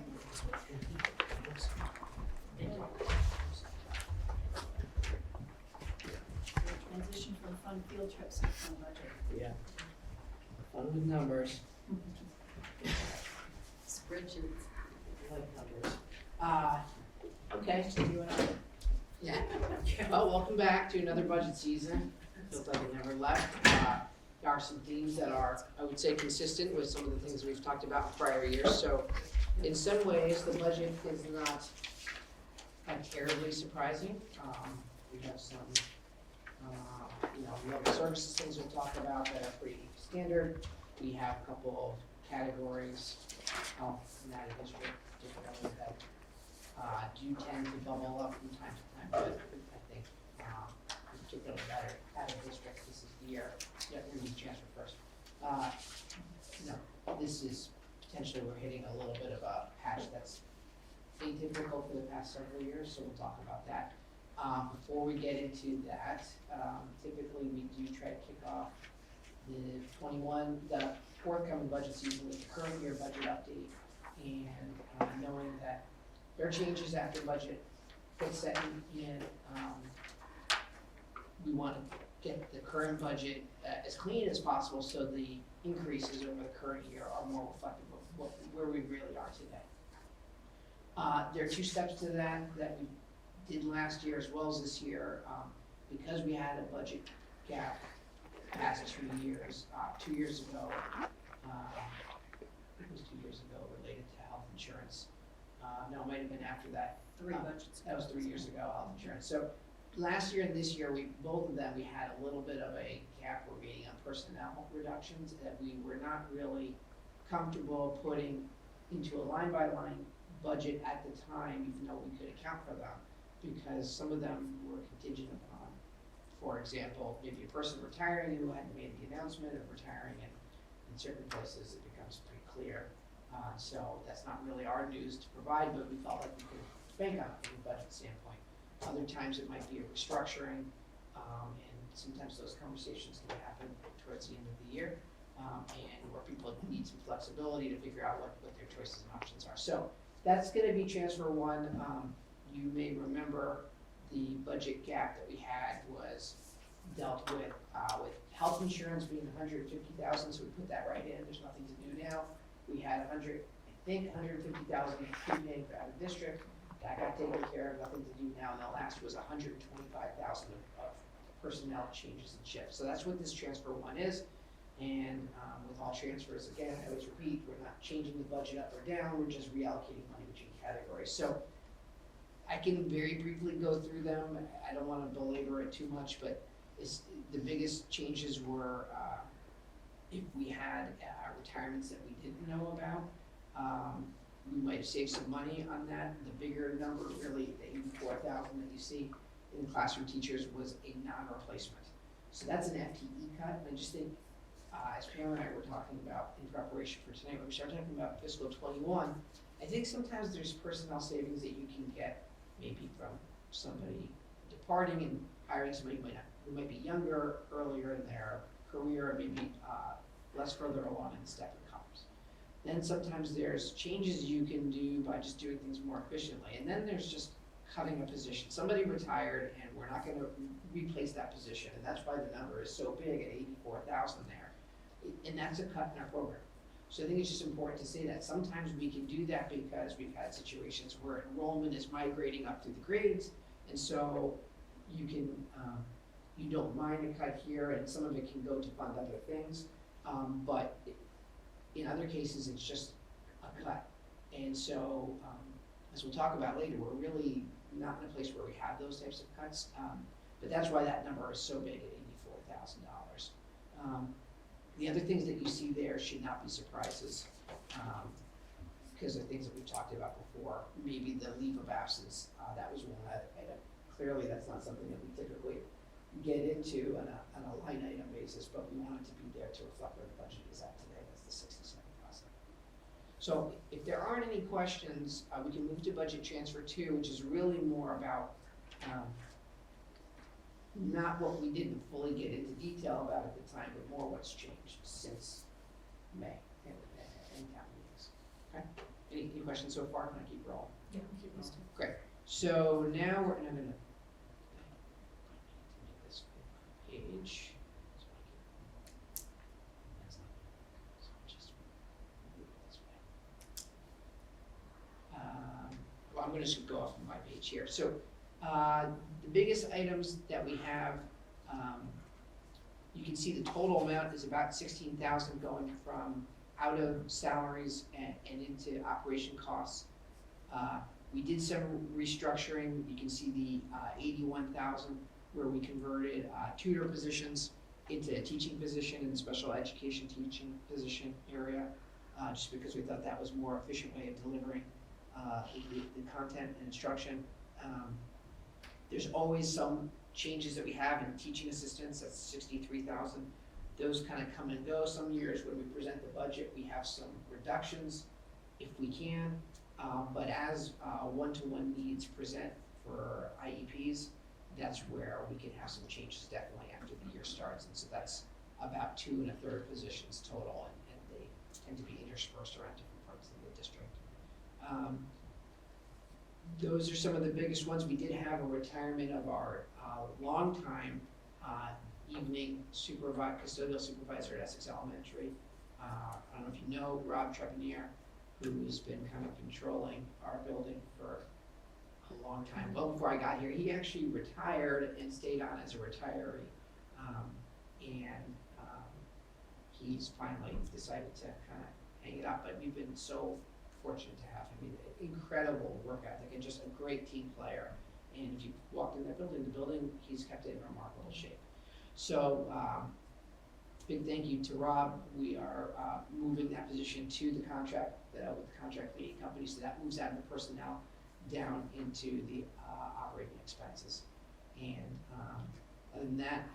A: Transition from fun field trips to fun budget.
D: Yeah. Fun with numbers.
C: Spreadsheets.
D: I like numbers. Okay.
A: So you and I.
D: Yeah. Well, welcome back to another budget season. Feels like it never left. There are some themes that are, I would say, consistent with some of the things we've talked about in prior years. So in some ways, the budget is not terribly surprising. We have some, local services things we'll talk about that are pretty standard. We have a couple of categories, health, and that district, different ones that do tend to bubble up from time to time, but I think, particularly better out of district, this is the year, we need transfer first. This is potentially, we're hitting a little bit of a patch that's atypical for the past several years, so we'll talk about that. Before we get into that, typically we do try to kick off the forthcoming budget season with the current year budget update, and knowing that there are changes after budget gets set in, we want to get the current budget as clean as possible so the increases over the current year are more reflective of where we really are today. There are two steps to that we did last year as well as this year. Because we had a budget gap past 2 years, 2 years ago, it was 2 years ago related to health insurance. No, it might have been after that.
A: Three budgets.
D: That was 3 years ago, health insurance. So last year and this year, both of them, we had a little bit of a gap remaining on personnel reductions that we were not really comfortable putting into a line-by-line budget at the time, even though we could account for them, because some of them were contingent upon, for example, maybe a person retiring who hadn't made the announcement of retiring, and in certain places it becomes pretty clear. So that's not really our news to provide, but we felt like we could bank on it from a budget standpoint. Other times it might be a restructuring, and sometimes those conversations can happen towards the end of the year, and where people need some flexibility to figure out what their choices and options are. So that's going to be transfer one. You may remember the budget gap that we had was dealt with health insurance being $150,000, so we put that right in. There's nothing to do now. We had $150,000 prepaid for out of district. That got taken care of, nothing to do now. And the last was $125,000 of personnel changes and shifts. So that's what this transfer one is. And with all transfers, again, I always repeat, we're not changing the budget up or down, we're just reallocating money between categories. So I can very briefly go through them. I don't want to belabor it too much, but the biggest changes were if we had retirements that we didn't know about, we might have saved some money on that. The bigger number, really, the 84,000 that you see in classroom teachers was a non-replacement. So that's an FTE cut. And I just think, as Pam and I were talking about in preparation for tonight, when we start talking about fiscal 21, I think sometimes there's personnel savings that you can get maybe from somebody departing and hiring somebody who might be younger, earlier in their career, maybe less further along in the step and comps. Then sometimes there's changes you can do by just doing things more efficiently. And then there's just cutting a position. Somebody retired and we're not going to replace that position. And that's why the number is so big at 84,000 there. And that's a cut in our program. So I think it's just important to say that sometimes we can do that because we've had situations where enrollment is migrating up through the grades. And so you can, you don't mind a cut here, and some of it can go to fund other things. But in other cases, it's just a cut. And so, as we'll talk about later, we're really not in a place where we have those types of cuts. But that's why that number is so big at $84,000. The other things that you see there should not be surprises, because of things that we've talked about before. Maybe the leave of absence, that was one item. Clearly, that's not something that we typically get into on a line item basis, but we want it to be there to reflect where the budget is at today. That's the 67,000. So if there aren't any questions, we can move to budget transfer 2, which is really more about not what we didn't fully get into detail about at the time, but more what's changed since May and town meetings. Okay? Any questions so far? Can I keep rolling?
B: Yeah, keep going.
D: Great. So now I'm gonna make this page. That's not good. So I'll just move it this way. Well, I'm gonna just go off of my page here. So the biggest items that we have, you can see the total amount is about 16,000 going from out of salaries and into operation costs. We did some restructuring. You can see the 81,000 where we converted tutor positions into a teaching position in the special education teaching position area, just because we thought that was a more efficient way of delivering the content and instruction. There's always some changes that we have in teaching assistants. That's 63,000. Those kind of come and go. Some years when we present the budget, we have some reductions if we can. But as one-to-one needs present for IEPs, that's where we can have some changes definitely after the year starts. And so that's about 2 1/3 positions total, and they tend to be interspersed around different parts of the district. Those are some of the biggest ones. We did have a retirement of our longtime evening custodial supervisor at Essex Elementary. I don't know if you know Rob Trepanier, who's been kind of controlling our building for a long time. Well before I got here, he actually retired and stayed on as a retiree. He's finally decided to kind of hang it up, but we've been so fortunate to have him. Incredible work ethic and just a great team player. And if you walked in that building, he's kept it in remarkable shape. So big thank you to Rob. We are moving that position to the contract with the contract leading company, so that moves out of the personnel down into the operating expenses. And other than that,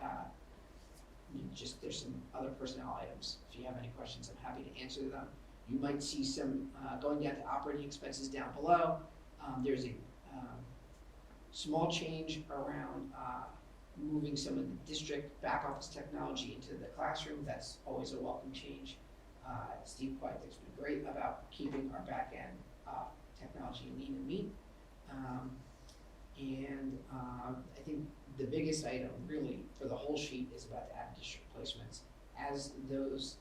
D: there's some other personnel items. If you have any questions, I'm happy to answer them. You might see some going down to operating expenses down below. There's a small change around moving some of the district back office technology into the classroom. That's always a welcome change. Steve Quietek's been great about keeping our back end technology lean and mean. I think the biggest item really for the whole sheet is about the out-of-district placements. As those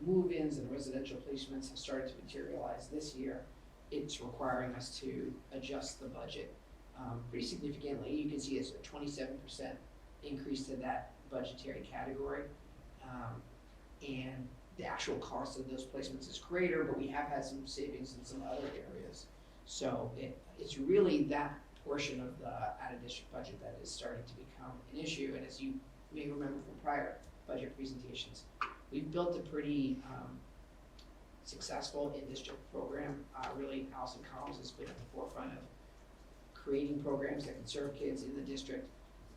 D: move-ins and residential placements have started to materialize this year, it's requiring us to adjust the budget pretty significantly. You can see it's a 27% increase to that budgetary category. And the actual cost of those placements is greater, but we have had some savings in some other areas. So it's really that portion of the out-of-district budget that is starting to become an issue. And as you may remember from prior budget presentations, we've built a pretty successful in-district program. Really, Allison Collins has been at the forefront of creating programs that can serve kids in the district.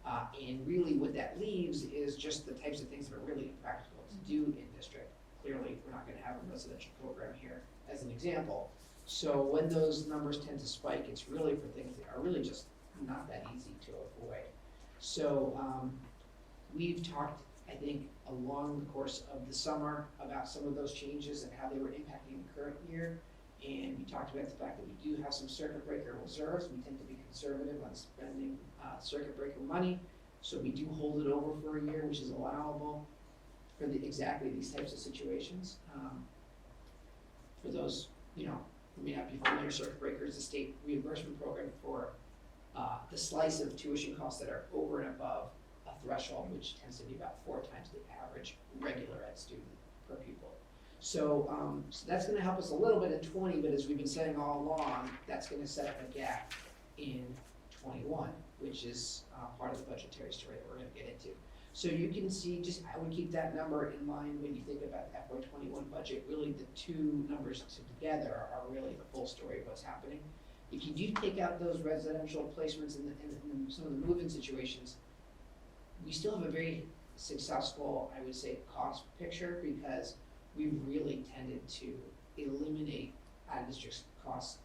D: And really what that leaves is just the types of things that are really impractical to do in district. Clearly, we're not going to have a residential program here as an example. So when those numbers tend to spike, it's really for things that are really just not that easy to avoid. So we've talked, I think, along the course of the summer about some of those changes and how they were impacting the current year. And we talked about the fact that we do have some circuit breaker reserves. We tend to be conservative on spending circuit breaker money. So we do hold it over for a year, which is allowable for exactly these types of situations. For those, who may not be familiar, circuit breaker is a state reimbursement program for the slice of tuition costs that are over and above threshold, which tends to be about 4 times the average regular ed student per pupil. So, so that's gonna help us a little bit in 20, but as we've been saying all along, that's gonna set up a gap in 21, which is part of the budgetary story that we're gonna get into. So you can see, just, I would keep that number in mind when you think about the FY 21 budget. Really, the two numbers together are really the full story of what's happening. If you do take out those residential placements and some of the move-in situations, we still have a very successful, I would say, cost picture, because we really tended to eliminate out-of-district costs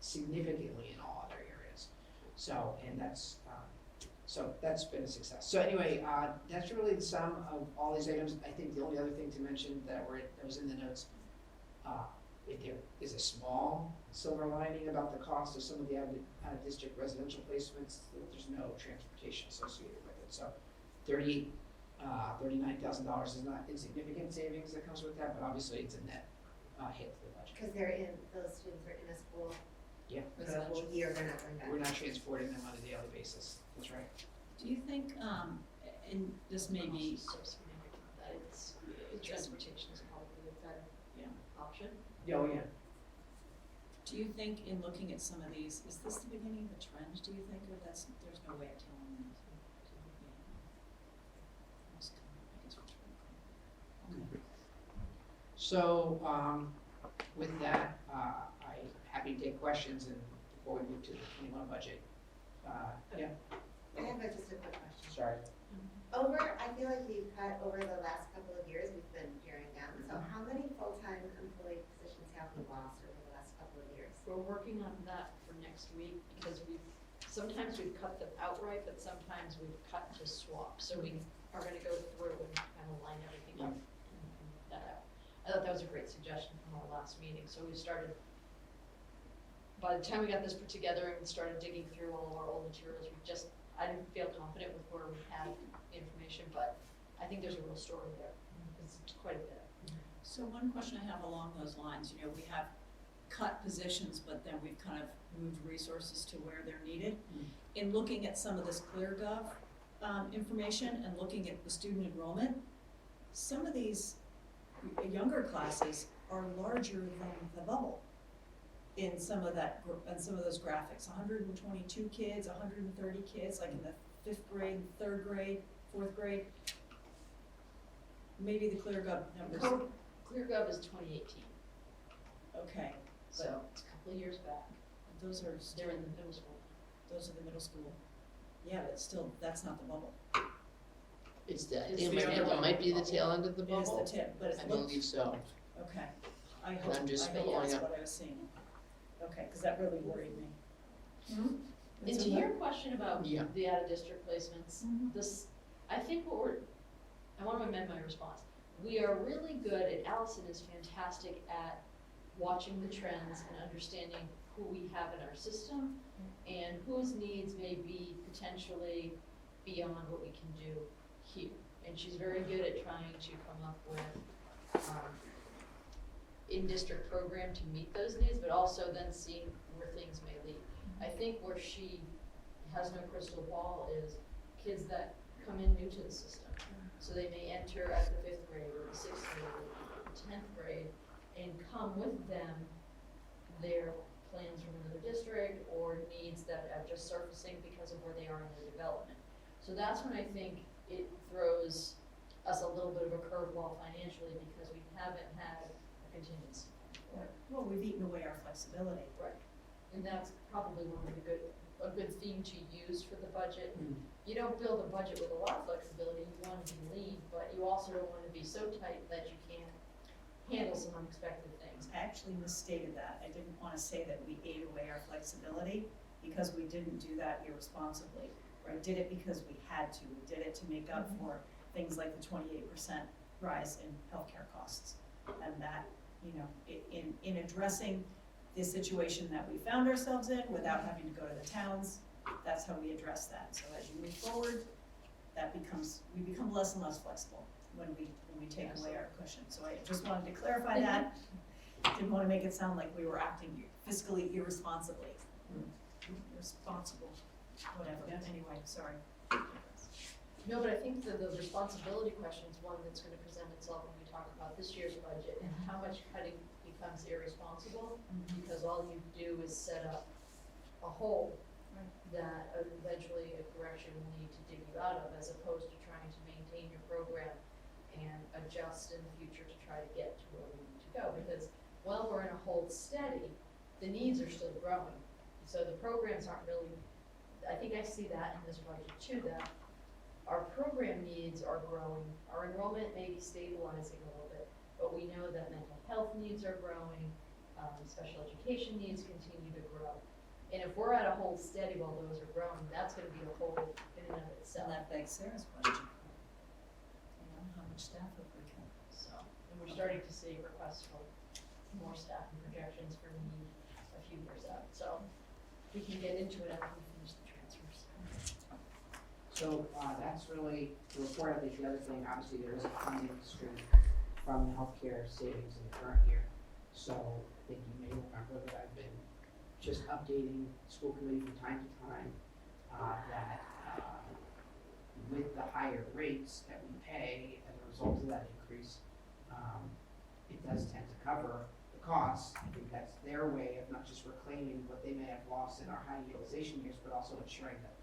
D: significantly in all other areas. So, and that's been a success. So anyway, that's really the sum of all these items. I think the only other thing to mention that was in the notes, if there is a small silver lining about the cost of some of the out-of-district residential placements, there's no transportation associated with it. So $39,000 is not insignificant savings that comes with that, but obviously it's a net hit to the budget.
E: Because those students are in a school
D: Yeah.
E: for the whole year, they're not going back.
D: We're not transporting them on a daily basis. That's right.
A: Do you think, and this may be,
C: So significant that it's, transportation is probably a better
A: Yeah.
C: option.
D: Oh, yeah.
A: do you think in looking at some of these, is this the beginning of a trend, do you think, or there's no way of telling that? Okay.
D: So, with that, I'm happy to take questions and before we move to the 21 budget. Yeah,
E: I have just a quick question.
D: sorry.
E: I feel like we've cut over the last couple of years, we've been paring down. So how many full-time employee positions have we lost over the last couple of years?
C: We're working on that for next week because sometimes we've cut them outright, but sometimes we've cut to swap. So we are gonna go through and kind of line everything up and that out. I thought that was a great suggestion from our last meeting. So we started, by the time we got this put together and started digging through all of our old materials, I didn't feel confident with where we had information, but I think there's a real story there. It's quite a bit.
A: So one question I have along those lines, we have cut positions, but then we've kind of moved resources to where they're needed. In looking at some of this ClearGov information and looking at the student enrollment, some of these younger classes are larger than the bubble in some of those graphics. 122 kids, 130 kids, like in the 5th grade, 3rd grade, 4th grade. Maybe the ClearGov numbers.
C: ClearGov is 2018,
A: Okay,
C: so it's a couple of years back.
A: those are
C: They're in the middle school.
A: Those are the middle school. Yeah, but still, that's not the bubble.
I: It's the, I
C: It's
I: think
C: the
I: it
C: other
I: might be the
C: bubble.
I: tail end of the
A: It is
I: bubble.
A: the tip, but
I: I
A: it looks,
I: believe so.
A: okay. I
I: And
A: hope
I: I'm just
A: that's
I: following up.
A: what I was seeing. Okay, because that really worried me.
C: And
A: It's
C: to
A: okay.
C: your question about
I: Yeah.
C: the out-of-district placements,
A: Mhm.
C: I think I want to amend my response. We are really good, and Allison is fantastic at watching the trends and understanding who we have in our system and whose needs may be potentially beyond what we can do here. And she's very good at trying to come up with in-district program to meet those needs, but also then seeing where things may lead. I think where she has no crystal ball is kids that come in new to the system. So they may enter at the 5th grade or the 6th grade or the 10th grade and come with them their plans from another district or needs that are just surfacing because of where they are in their development. So that's when I think it throws us a little bit of a curveball financially because we haven't had a contingency.
A: Well, we've eaten away our flexibility.
C: Right. And that's probably one of a good theme to use for the budget. You don't build a budget with a lot of flexibility, you want to be lean, but you also don't want to be so tight that you can't handle some unexpected things.
A: I actually misstated that. I didn't want to say that we ate away our flexibility because we didn't do that irresponsibly. We did it because we had to. We did it to make up for things like the 28% rise in healthcare costs. And that, in addressing the situation that we found ourselves in without having to go to the towns, that's how we address that. So as you move forward, we become less and less flexible when we take away our cushion. So I just wanted to clarify that. Didn't want to make it sound like we were acting fiscally irresponsibly. Irresponsible, whatever. Anyway, sorry.
C: No, but I think the responsibility question is one that's gonna present itself when we talk about this year's budget and how much cutting becomes irresponsible, because all you do is set up a hole that eventually a correction will need to dig you out of, as opposed to trying to maintain your program and adjust in the future to try to get to where we need to go, because while we're in a hold steady, the needs are still growing. So the programs aren't really, I think I see that in this budget too, that our program needs are growing, our enrollment may be stabilizing a little bit, but we know that mental health needs are growing, special education needs continue to grow. And if we're at a hold steady while those are growing, that's gonna be a whole in and of
A: And
C: itself.
A: that begs Sarah's question. You know, how much staff have we got?
C: So, and we're starting to see requests for more staff and projections for need a few years out, so we can get into it after we finish the transfers.
D: So, that's really the report. I think the other thing, obviously, there is a funding stream from the healthcare savings in the current year. So, I think you may remember that I've been just updating school committee from time to time, that, with the higher rates that we pay as a result of that increase, it does tend to cover the costs. I think that's their way of not just reclaiming what they may have lost in our high utilization years, but also ensuring that,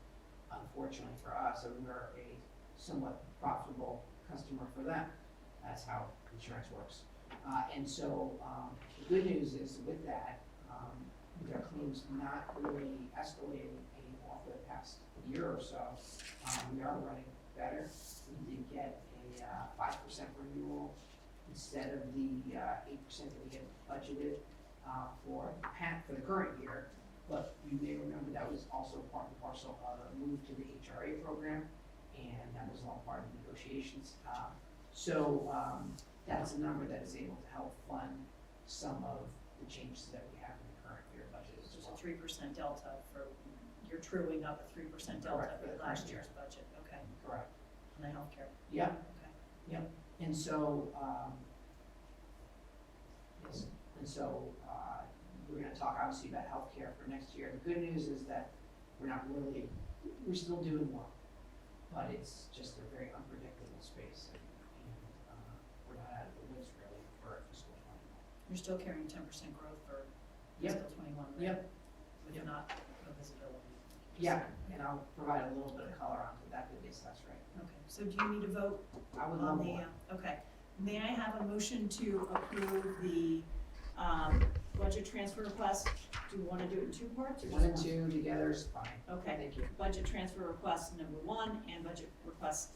D: unfortunately for us, we're a somewhat profitable customer for them. That's how insurance works. And so, the good news is with that, with our claims not really escalating anymore for the past year or so, we are running better. We did get a 5% renewal instead of the 8% that we had budgeted for the current year. But you may remember that was also part and parcel of a move to the HRA program, and that was all part of the negotiations. So that's a number that is able to help fund some of the changes that we have in the current year budget as
A: There's
D: well.
A: a 3% delta for, you're truing up a 3% delta
D: Correct, for
A: for
D: the
A: last
D: current
A: year's budget, okay,
D: Correct.
A: on the healthcare,
D: Yep.
A: okay.
D: And so, yes, and so, we're gonna talk obviously about healthcare for next year. The good news is that we're still doing well, but it's just a very unpredictable space, and we're not out of the woods really for fiscal 21.
A: You're still carrying 10% growth for
D: Yep.
A: fiscal 21, right?
D: Yep.
A: With
D: Yep.
A: not no visibility.
D: Yeah, and I'll provide a little bit of color onto that, but yes, that's right.
A: Okay, so do you need to vote
D: I would
A: on
D: love
A: the,
D: more.
A: okay. May I have a motion to approve the, budget transfer request? Do you wanna do it in two parts or just
D: One and
A: one?
D: two together is fine.
A: Okay,
D: Thank you.
A: budget transfer request number 1 and budget request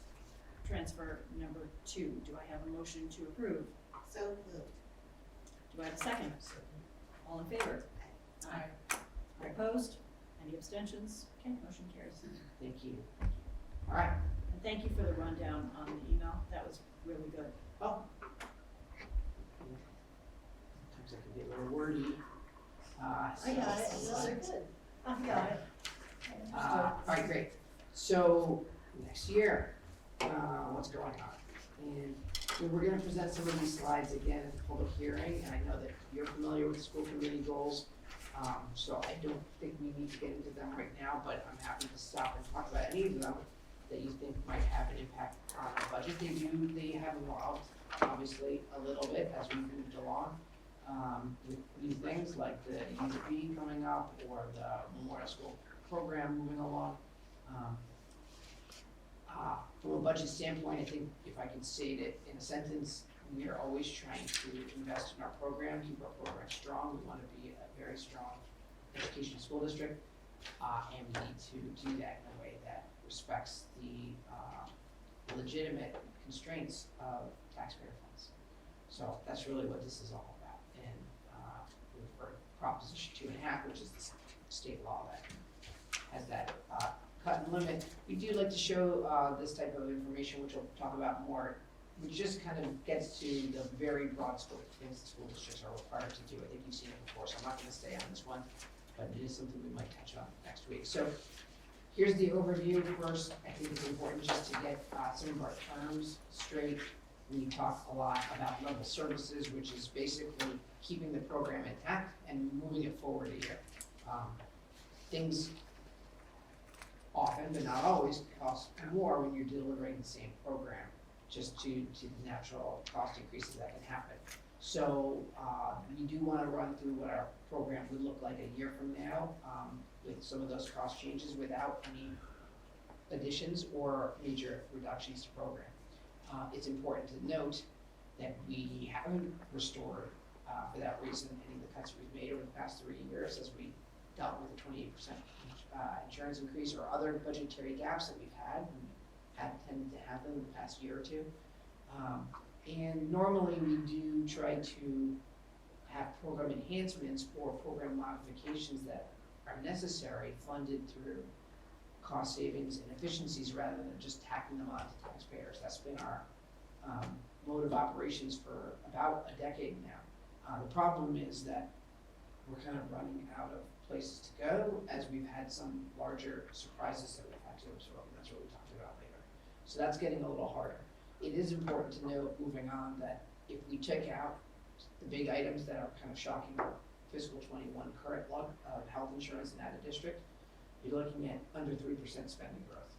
A: transfer number 2. Do I have a motion to approve?
E: So moved.
A: Do I have a second? All in favor?
H: Aye.
A: Opposed? Any abstentions? Okay, motion carries.
D: Thank you. All right.
A: And thank you for the rundown on the email, that was really good.
D: Oh. Sometimes I can be a little wordy.
A: I got it.
C: No, they're good.
A: I got it.
D: All right, great. So next year, what's going on? And so we're gonna present some of these slides again at the public hearing, and I know that you're familiar with the school committee goals. So I don't think we need to get into them right now, but I'm happy to stop and talk about any of them that you think might have an impact on the budget. They have evolved, obviously, a little bit as we've moved along, with new things like the UP coming up or the Memorial School program moving along. From a budget standpoint, I think if I can state it in a sentence, we are always trying to invest in our program, keep our program strong. We want to be a very strong education school district, and we need to do that in a way that respects the legitimate constraints of taxpayer funds. So that's really what this is all about. And for Proposition 2.5, which is the state law that has that cut and limit, we do like to show this type of information, which we'll talk about more, which just kind of gets to the very broad scope of things that school districts are required to do. I think you've seen it before, so I'm not going to stay on this one, but it is something we might touch on next week. So here's the overview. First, I think it's important just to get some of our terms straight. We talk a lot about level services, which is basically keeping the program intact and moving it forward a year. Things often, but not always, cost more when you're delivering the same program, just to the natural cost increases that can happen. So, we do wanna run through what our program would look like a year from now, with some of those cost changes without any additions or major reductions to program. It's important to note that we haven't restored, for that reason, any of the cuts we've made over the past 3 years as we dealt with the 28% insurance increase or other budgetary gaps that we've had. We have tended to have them in the past year or two. And normally we do try to have program enhancements or program modifications that are necessary funded through cost savings and efficiencies rather than just tacking them on to taxpayers. That's been our mode of operations for about a decade now. The problem is that we're kind of running out of places to go as we've had some larger surprises that we've had to absorb, and that's what we talked about later. So that's getting a little harder. It is important to note, moving on, that if we check out the big items that are kind of shocking fiscal 21 current look of health insurance and out of district, you're looking at under 3% spending growth.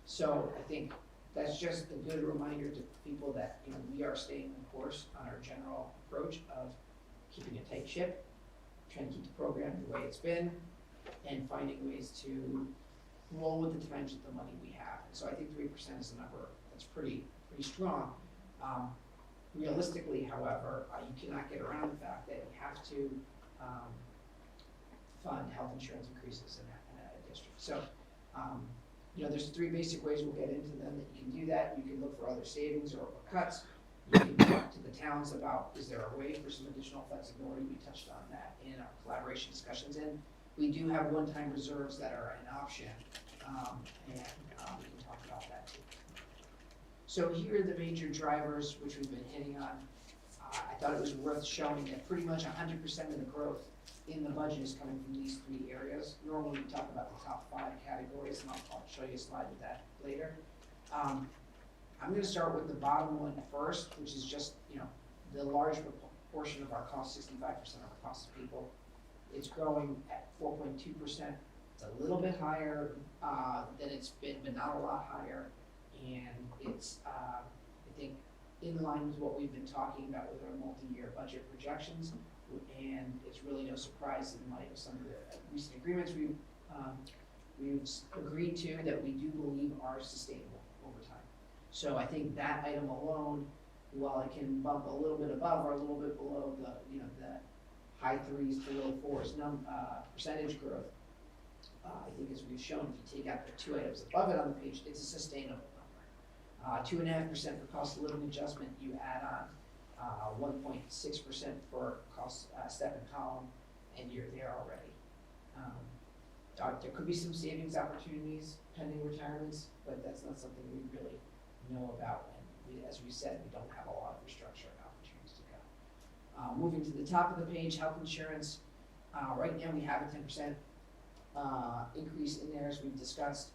D: So I think that's just a good reminder to people that, you know, we are staying the course on our general approach of keeping a tight ship, trying to keep the program the way it's been, and finding ways to roll with the times with the money we have. And so I think 3% is a number that's pretty strong. Realistically, however, you cannot get around the fact that you have to fund health insurance increases in a district. So, you know, there's 3 basic ways, we'll get into them, that you can do that. You can look for other savings or cuts. You can talk to the towns about, is there a way for some additional flexibility? We touched on that in our collaboration discussions. And we do have one-time reserves that are an option, and we can talk about that too. So here are the major drivers which we've been hitting on. I thought it was worth showing that pretty much 100% of the growth in the budget is coming from these 3 areas. Normally we talk about the top 5 categories, and I'll show you a slide with that later. I'm going to start with the bottom one first, which is just, you know, the large portion of our cost, 65% of our cost of people. It's growing at 4.2%. It's a little bit higher than it's been, but not a lot higher. And it's, I think, in line with what we've been talking about with our multi-year budget projections. And it's really no surprise in light of some of the recent agreements we've agreed to that we do believe are sustainable over time. So I think that item alone, while it can bump a little bit above or a little bit below the, you know, the high 3s to low 4s percentage growth, I think as we've shown, if you take out the 2 items above it on the page, it's a sustainable number. 2.5% for cost of living adjustment, you add on 1.6% for cost step and column, and you're there already. There could be some savings opportunities pending retirements, but that's not something we really know about. And as we said, we don't have a lot of restructuring opportunities to go. Moving to the top of the page, health insurance. Right now we have a 10% increase in there, as we've discussed.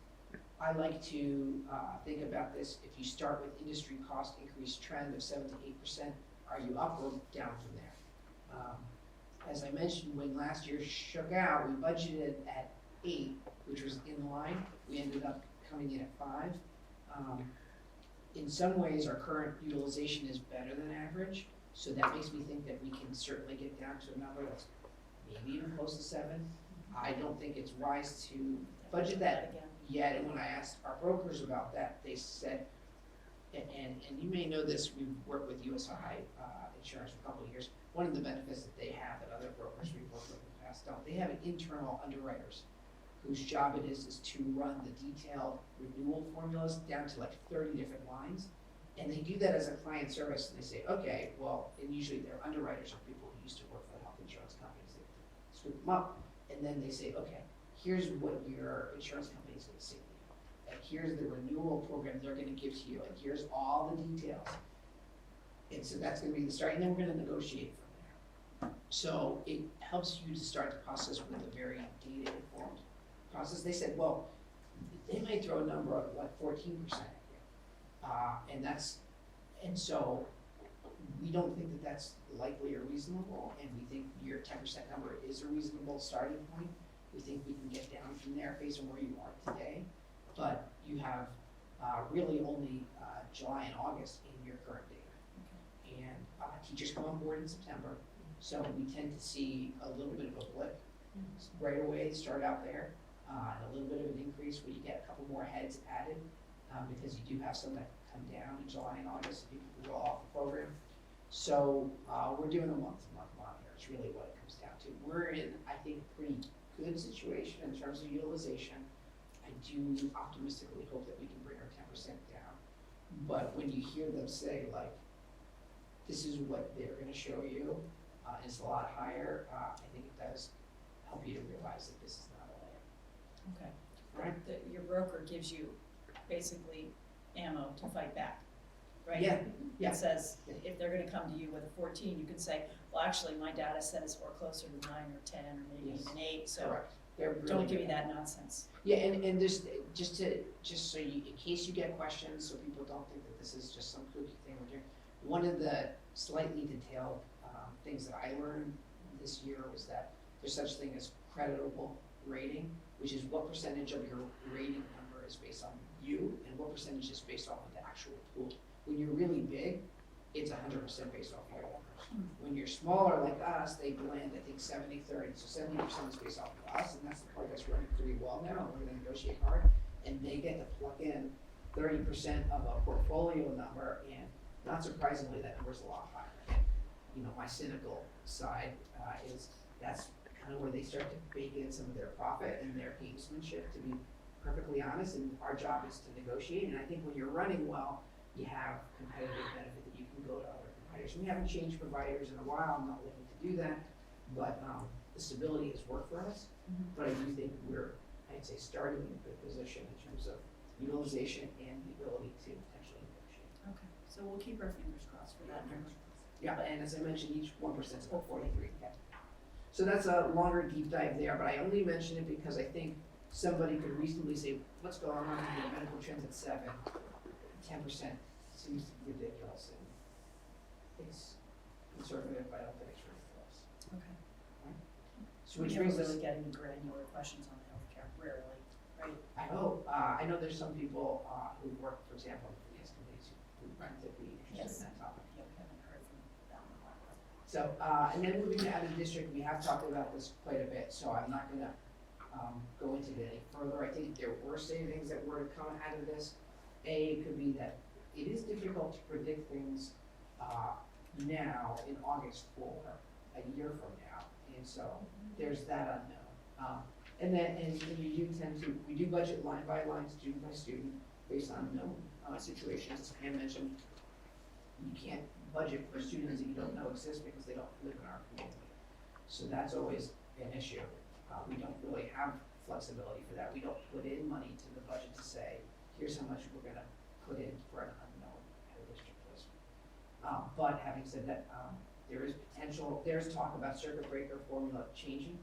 D: I like to think about this. If you start with industry cost increase trend of 7 to 8%, are you up or down from there? As I mentioned, when last year shook out, we budgeted at 8, which was in line. We ended up coming in at 5. In some ways, our current utilization is better than average, so that makes me think that we can certainly get down to a number that's maybe even close to 7. I don't think it's wise to budget that yet, and when I asked our brokers about that, they said, and you may know this, we've worked with USI Insurance for a couple of years. One of the benefits that they have that other brokers we've worked with in the past don't, they have internal underwriters whose job it is to run the detailed renewal formulas down to like 30 different lines. And they do that as a client service, and they say, okay, well, and usually their underwriters are people who used to work for the health insurance companies. They scoop them up, and then they say, okay, here's what your insurance company is going to say to you. And here's the renewal program they're going to give to you, and here's all the details. And so that's going to be the start, and then we're going to negotiate from there. So it helps you to start the process with a very data-informed process. They said, well, they might throw a number of like 14% at you. And so we don't think that that's likely or reasonable, and we think your 10% number is a reasonable starting point. We think we can get down from there based on where you are today. but you have, really only, July and August in your current data. And, teachers come on board in September, so we tend to see a little bit of a blip right away, start out there, and a little bit of an increase where you get a couple more heads added, because you do have some that come down in July and August, people who roll off the program. So, we're doing a month-to-month monitor, it's really what it comes down to. We're in, I think, a pretty good situation in terms of utilization. I do optimistically hope that we can bring our 10% down. But when you hear them say, like, this is what they're gonna show you, it's a lot higher, I think it does help you to realize that this is not a layup.
A: Okay.
D: Right.
A: Your broker gives you basically ammo to fight back, right?
D: Yeah, yeah.
A: It says, if they're gonna come to you with a 14, you can say, well, actually, my data says we're closer to 9 or 10 or maybe
D: Yes.
A: even 8, so
D: Correct. They're really
A: don't give me
D: good.
A: that nonsense.
D: Yeah, and there's, just so you, in case you get questions, so people don't think that this is just some kooky thing we're doing, one of the slightly detailed, things that I learned this year was that there's such thing as creditable rating, which is what percentage of your rating number is based on you, and what percentage is based off of the actual pool. When you're really big, it's 100% based off your numbers. When you're smaller like us, they blend, I think, 70-30, so 70% is based off of us, and that's the part that's running pretty well now, and we're gonna negotiate hard, and they get to plug in 30% of a portfolio number, and not surprisingly, that number's a lot higher. You know, my cynical side, is that's kind of where they start to bake in some of their profit and their gamesmanship, to be perfectly honest, and our job is to negotiate, and I think when you're running well, you have competitive benefit that you can go to other providers. We haven't changed providers in a while, I'm not looking to do that, but, the stability has worked for us, but I do think we're, I'd say, starting in a good position in terms of utilization and the ability to potentially negotiate.
A: Okay, so we'll keep our fingers crossed for that number.
D: Yeah, and as I mentioned, each 1% is about 43. So that's a longer deep dive there, but I only mention it because I think somebody could reasonably say, what's going on here, medical trends at 7, 10% seems ridiculous, and it's conservative, but I don't think it's ridiculous.
A: Okay.
D: So which
A: We
D: brings
A: never
D: us,
A: really get any granular questions on healthcare, rarely, right?
D: I know there's some people, who work, for example, in finance committees who tend to be interested in that topic.
A: Yeah, we haven't heard from them.
D: So, and then moving to out of district, we have talked about this quite a bit, so I'm not gonna, go into it any further. I think there were savings that were to come out of this. A, could be that it is difficult to predict things, now in August for a year from now, and so there's that unknown. And then, and we do tend to, we do budget line by line, student by student, based on known, situations. As Pam mentioned, you can't budget for students that you don't know exist because they don't live in our community. So that's always an issue. We don't really have flexibility for that. We don't put in money to the budget to say, here's how much we're gonna put in for an unknown out of district list. But having said that, there is potential, there's talk about circuit breaker formula changing,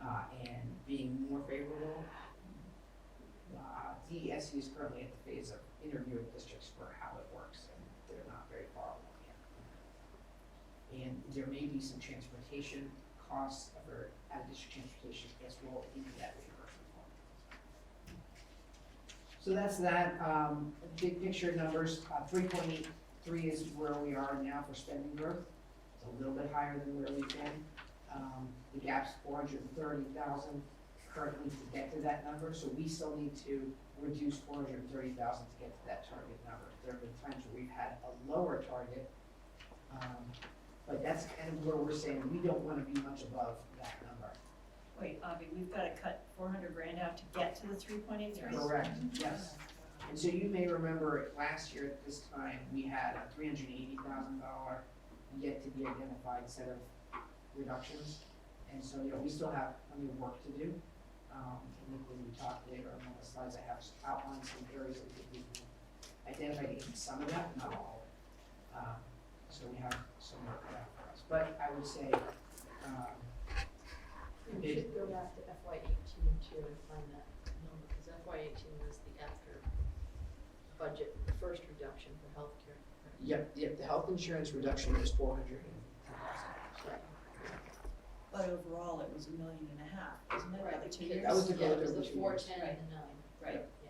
D: and being more favorable. DESE is currently at the phase of interviewing districts for how it works, and they're not very far along yet. And there may be some transportation costs for out-of-district transportation as well into that reimbursement form. So that's that, big picture numbers, 3.83 is where we are now for spending growth. It's a little bit higher than where we've been. The gap's 430,000 currently to get to that number, so we still need to reduce 430,000 to get to that target number. There have been times where we've had a lower target, but that's kind of where we're saying we don't want to be much above that number.
A: Wait, Avi, we've gotta cut 400 grand out to get to the 3.83?
D: Correct, yes. And so you may remember last year at this time, we had a $380,000 yet to be identified set of reductions. And so, you know, we still have plenty of work to do. And when we talk later on the slides, I have outlined some areas that we can identify even some of that, not all of it. So we have some work cut out for us. But I would say,
C: We should go back to FY 18 to find that number, because FY 18 was the after budget, the first reduction for healthcare.
D: yep, the health insurance reduction is $410,000.
C: Right.
A: But overall, it was $1.5 million, wasn't it, by the 2 years?
D: That was the
C: Yeah, it was
D: over
C: the
D: 2 years.
C: 410 and the 9.
A: Right.
C: Yeah.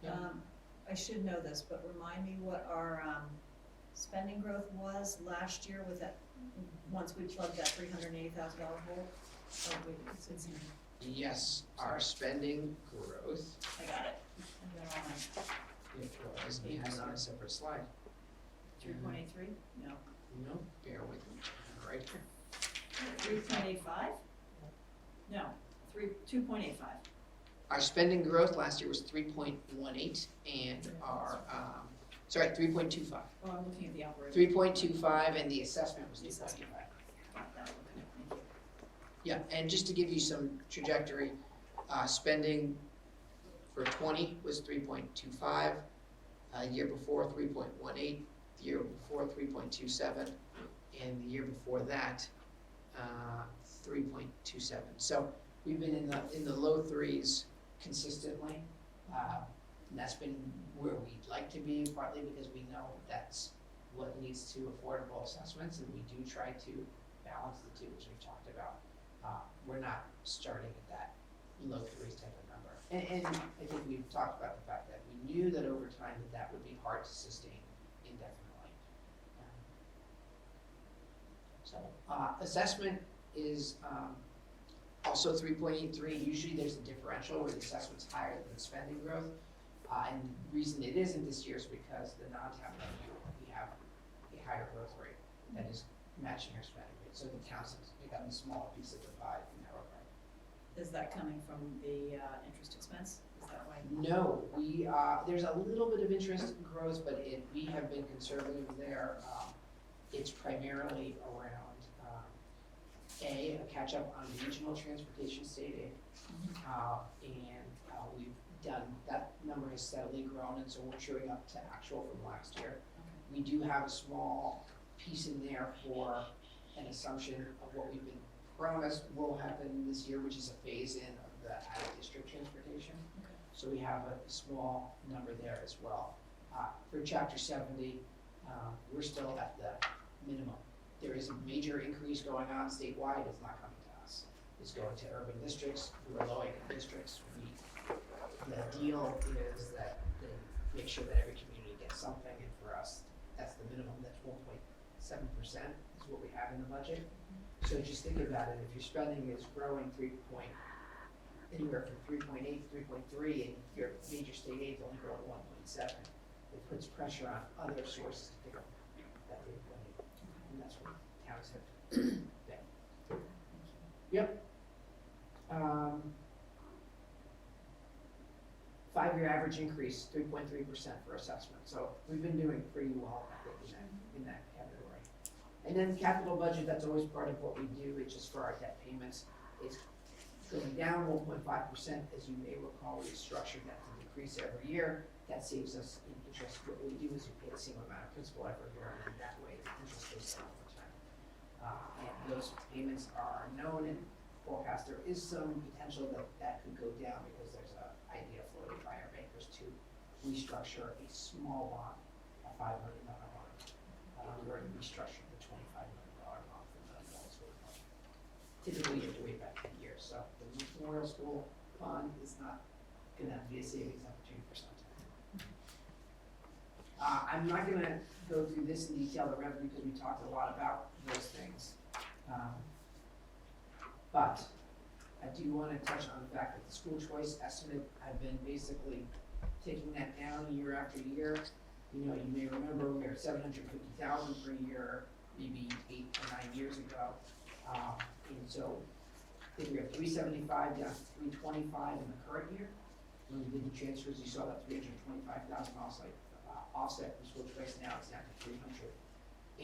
D: Yeah.
J: I should know this, but remind me what our, spending growth was last year with that, once we plugged that $380,000 hole? Oh, wait, it's in here.
D: Yes, our spending growth,
J: I got it. I got it all right.
D: it was, it has on a separate slide.
J: 3.83? No.
D: No, bear with me, right here.
A: 3.85? No, 2.85.
D: Our spending growth last year was 3.18 and our, 3.25.
A: Oh, I'm looking at the operating.
D: 3.25 and the assessment was 2.85.
A: Got that, okay, thank you.
D: Yeah, and just to give you some trajectory, spending for 20 was 3.25, year before 3.18, the year before 3.27, and the year before that, 3.27. So we've been in the low threes consistently. And that's been where we'd like to be, partly because we know that's what leads to affordable assessments, and we do try to balance the two, as we've talked about. We're not starting at that low threes type of number. And I think we've talked about the fact that we knew that over time that would be hard to sustain indefinitely. Assessment is also 3.83. Usually there's a differential where the assessment's higher than the spending growth. And the reason it isn't this year is because the non-town revenue, we have a higher growth rate that is matching our spending rate. So the towns have become a smaller piece of the pie in that regard.
J: Is that coming from the interest expense? Is that why?
D: No, there's a little bit of interest growth, but we have been conservative there. It's primarily around, a catch-up on regional transportation state aid. And we've done, that number has steadily grown, and so we're showing up to actual from last year. We do have a small piece in there for an assumption of what we've been promised will happen this year, which is a phase-in of the out-of-district transportation.
J: Okay.
D: So we have a small number there as well. For Chapter 70, we're still at the minimum. There is a major increase going on statewide. It's not coming to us. It's going to urban districts, who are low-income districts. The deal is that they make sure that every community gets something, and for us, that's the minimum. That's 1.7% is what we have in the budget. So just think about it. If your spending is growing anywhere from 3.8 to 3.3, and your major state aid is only growing 1.7, it puts pressure on other sources to pick up that 3.8. And that's what towns have done. Yep. 5-year average increase, 3.3% for assessment. So we've been doing pretty well, I think, in that category. And then capital budget, that's always part of what we do. It's just for our debt payments. It's going down 1.5%. As you may recall, we structured that to decrease every year. That saves us in interest. What we do is we pay the same amount of principal every year, and that way the interest goes down over time. And those payments are known and forecast. There is some potential that could go down because there's an idea floated by our bankers to restructure a small bond, a $5 million bond. We already restructured the $25 million bond for the Wellsville bond. Typically, you have to wait back 10 years. So the Memorial School bond is not going to be a savings opportunity for some time. I'm not going to go through this in detail, the revenue, because we talked a lot about those things. But I do want to touch on the fact that the school choice estimate, I've been basically taking that down year after year. You know, you may remember we were at 750,000 per year, maybe 8 or 9 years ago. And so I think we have 375 down to 325 in the current year. When we did the transfers, you saw that 325,000 offset from school choice. Now it's down to 300.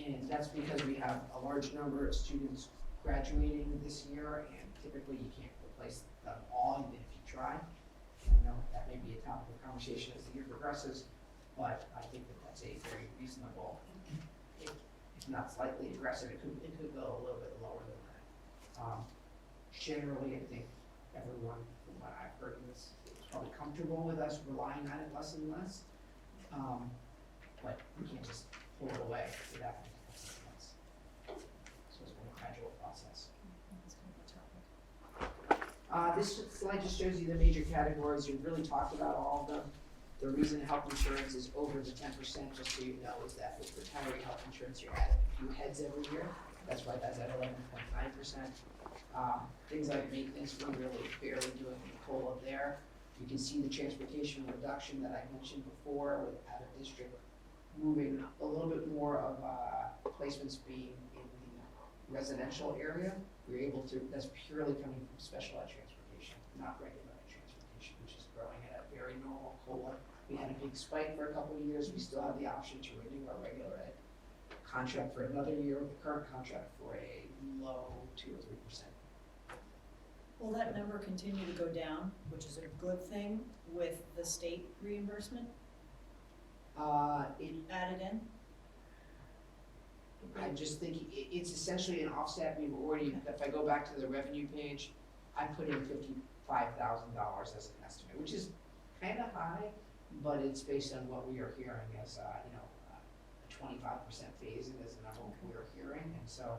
D: And that's because we have a large number of students graduating this year, and typically you can't replace them all, even if you try. I know that may be a topic of conversation as the year progresses, but I think that that's a very reasonable, if not slightly aggressive. It could go a little bit lower than that. Generally, I think everyone, from what I've heard, is probably comfortable with us relying on it less and less. But we can't just pull it away without making consequence. So it's been a gradual process. This slide just shows you the major categories. We've really talked about all of them. The reason health insurance is over the 10%, just so you know, is that with retiree health insurance, you're adding a few heads every year. That's why that's at 11.9%. Things like maintenance, we're really barely doing the COLA there. You can see the transportation reduction that I mentioned before with out of district moving a little bit more of placements being in the residential area. We're able to, that's purely coming from special ed transportation, not regular ed transportation, which is growing at a very normal COLA. We had a big spike for a couple of years. We still have the option to renew our regular ed contract for another year with the current contract for a low 2 or 3%.
J: Will that number continue to go down, which is a good thing with the state reimbursement added in?
D: I just think it's essentially an offset. We've already, if I go back to the revenue page, I put in $55,000 as an estimate, which is kind of high, but it's based on what we are hearing as, a 25% phase-in is the number we're hearing, and so.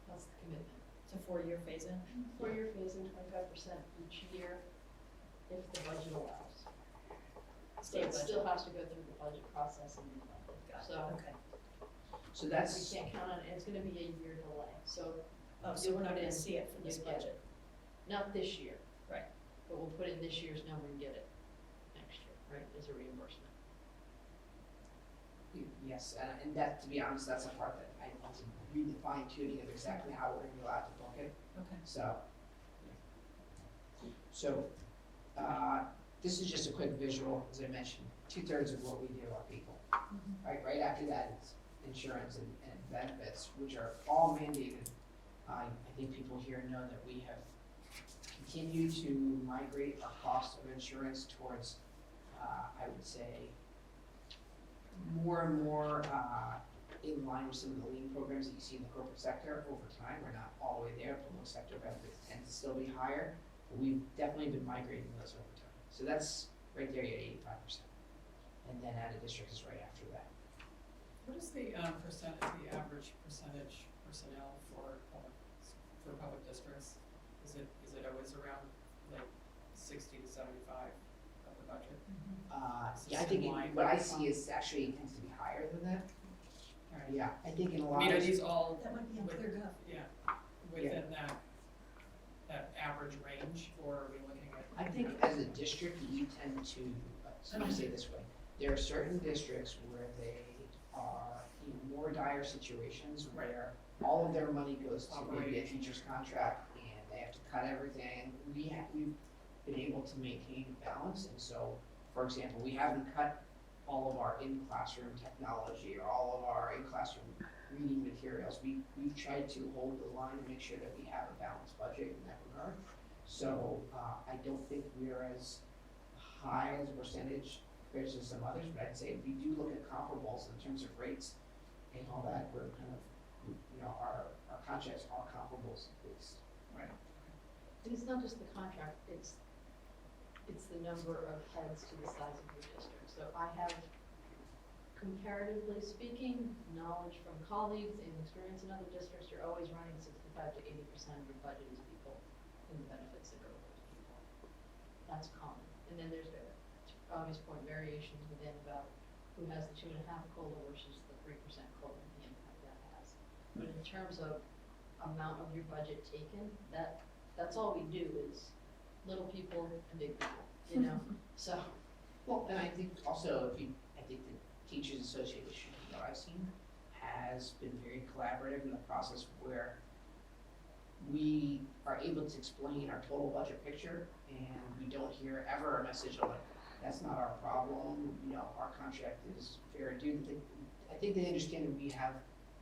C: That's the commitment.
J: It's a 4-year phase-in?
C: 4-year phase-in, 25% each year, if the budget allows. So
J: State
C: it
J: budget.
C: still has to go through the budget process and be funded.
J: Got it,
C: So
J: okay.
D: So
C: we
D: that's,
C: can't count on it, it's gonna be a year delay, so
J: Oh, so we're not gonna see it for this
C: You get
J: budget?
C: not this year.
J: Right.
C: But we'll put in this year's number and get it next year, right, as a reimbursement.
D: yes, and that, to be honest, that's a part that I want to read the fine tuning of exactly how we're gonna be allowed to book it.
J: Okay.
D: So, this is just a quick visual, as I mentioned, 2/3 of what we do are people. Right after that is insurance and benefits, which are all mandated. I think people here know that we have continued to migrate our cost of insurance towards, I would say, more and more in line with some of the lean programs that you see in the corporate sector over time. We're not all the way there. Public sector benefits tend to still be higher, but we've definitely been migrating those over time. So that's right there, you had 85%. And then out of district is right after that.
H: What is the the average percentage personnel for public districts? Is it always around like 60 to 75 of the budget?
D: Yeah, I think what I see is actually it tends to be higher than that.
H: Alright.
D: Yeah, I think in a
H: I
D: lot
H: mean,
D: of.
H: are these all
J: That might be on ClearGov.
H: within that average range, or are we looking at?
D: I think as a district, you tend to, let me say it this way, there are certain districts where they are in more dire situations where all of their money goes to maybe a teacher's contract and they have to cut everything. We've been able to maintain balance, and so, for example, we haven't cut all of our in-classroom technology or all of our in-classroom reading materials. We've tried to hold the line and make sure that we have a balanced budget in that regard. So I don't think we're as high as a percentage compared to some others, but I'd say if we do look at comparables in terms of rates and all that, we're kind of, our contracts are comparables based.
H: Right.
C: And it's not just the contract, it's the number of heads to the size of your district. So I have, comparatively speaking, knowledge from colleagues and experience in other districts, you're always running 65 to 80% of your budget is people and the benefits that go with those people. That's common. And then there's, to Bobby's point, variations within about who has the 2.5 COLA versus the 3% COLA and the impact that has. But in terms of amount of your budget taken, that's all we do is little people and big people, so.
D: Well, and I think also, I think the Teachers Association that I've seen has been very collaborative in the process where we are able to explain our total budget picture and we don't hear ever a message of like, that's not our problem, our contract is fair and due. I think they understand that we have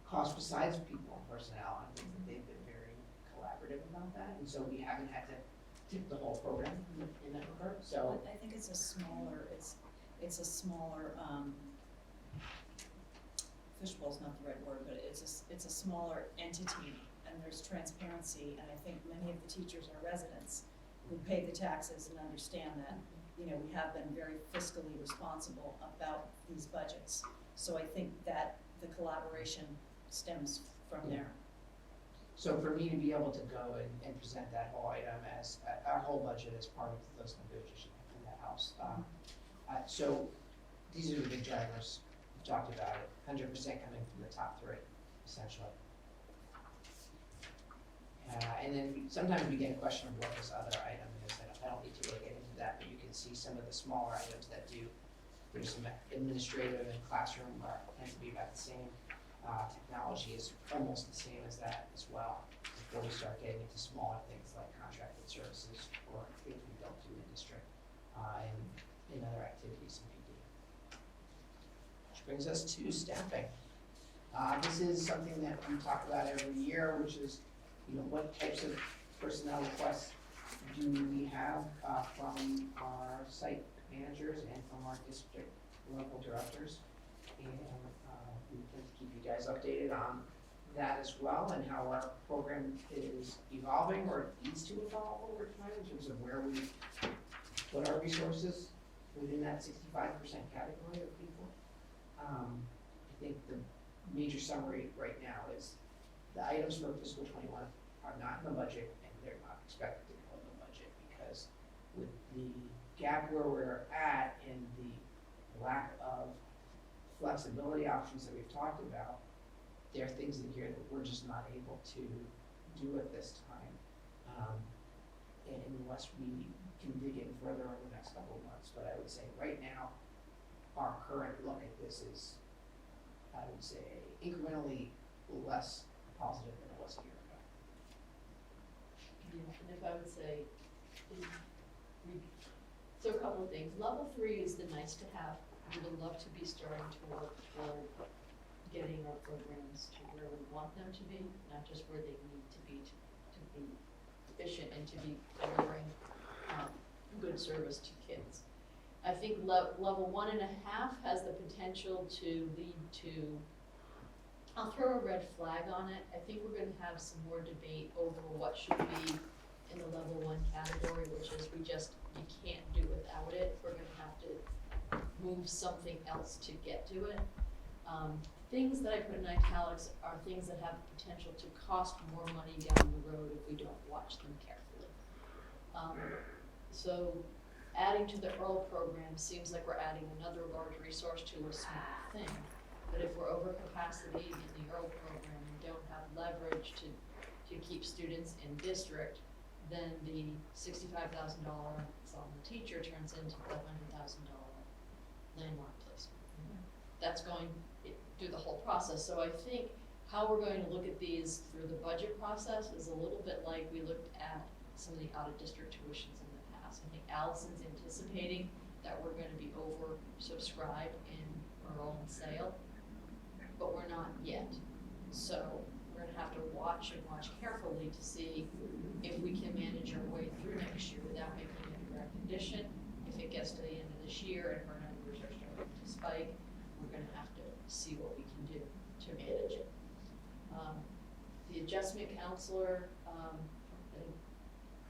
D: costs besides people and personnel, and I think that they've been very collaborative about that, and so we haven't had to tip the whole program in that regard, so.
J: I think it's a smaller, fishbowl's not the right word, but it's a smaller entity, and there's transparency, and I think many of the teachers are residents who pay the taxes and understand that, we have been very fiscally responsible about these budgets. So I think that the collaboration stems from there.
D: So for me to be able to go and present that whole item as, our whole budget as part of those negotiations in that house, So these are the big drivers. We talked about it, 100% coming from the top three, essentially. And then sometimes we get a question of what this other item is. I don't need to really get into that, but you can see some of the smaller items that do. There's some administrative and classroom tends to be about the same. Technology is almost the same as that as well, before we start getting into smaller things like contracted services or things we don't do in district, and other activities in PD. Which brings us to staffing. This is something that we talk about every year, which is, what types of personnel requests do we have from our site managers and from our district level directors? And we can keep you guys updated on that as well, and how our program is evolving or needs to evolve over time in terms of where we put our resources within that 65% category of people. I think the major summary right now is the items for fiscal 21 are not in the budget, and they're not expected to go in the budget, because with the gap where we're at and the lack of flexibility options that we've talked about, there are things in here that we're just not able to do at this time, unless we can dig in further over the next couple of months. But I would say right now, our current look at this is, I would say, incrementally less positive than it was a year ago.
C: Yeah, and if I would say, so a couple of things. Level 3 is the nice to have. We would love to be starting to work toward getting our programs to where we want them to be, not just where they need to be efficient and to be delivering good service to kids. I think level 1.5 has the potential to lead to, I'll throw a red flag on it. I think we're gonna have some more debate over what should be in the level 1 category, which is you can't do without it. We're gonna have to move something else to get to it. Things that I put in italics are things that have the potential to cost more money down the road if we don't watch them carefully. So adding to the Earl program seems like we're adding another large resource to a small thing. But if we're over capacity in the Earl program and don't have leverage to keep students in district, then the $65,000 that's on the teacher turns into the $100,000 landmark placement. That's going through the whole process. So I think how we're going to look at these through the budget process is a little bit like we looked at some of the out-of-district tuitions in the past. I think Allison's anticipating that we're going to be oversubscribed in Earl and Sale, but we're not yet. So we're going to have to watch carefully to see if we can manage our way through next year without making it a direct condition. If it gets to the end of this year and our numbers are starting to spike, we're going to have to see what we can do to manage it. The adjustment counselor,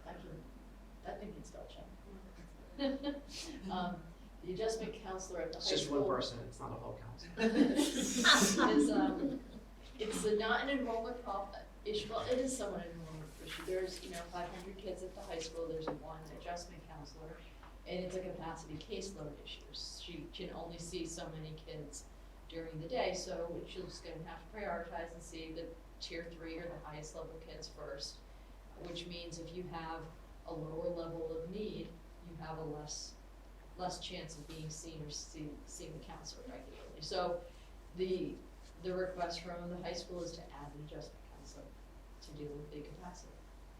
C: actually, that thing can spell check. The adjustment counselor at the high school.
D: It's just one person, it's not a whole council.
C: It's not an enrollment issue. Well, it is somewhat an enrollment issue. There's 500 kids at the high school. There's one adjustment counselor, and it's a capacity caseload issue. She can only see so many kids during the day, so she's going to have to prioritize and see the tier 3 or the highest level kids first, which means if you have a lower level of need, you have a less chance of being seen or seeing the counselor regularly. So the request from the high school is to add an adjustment counselor to deal with the capacity.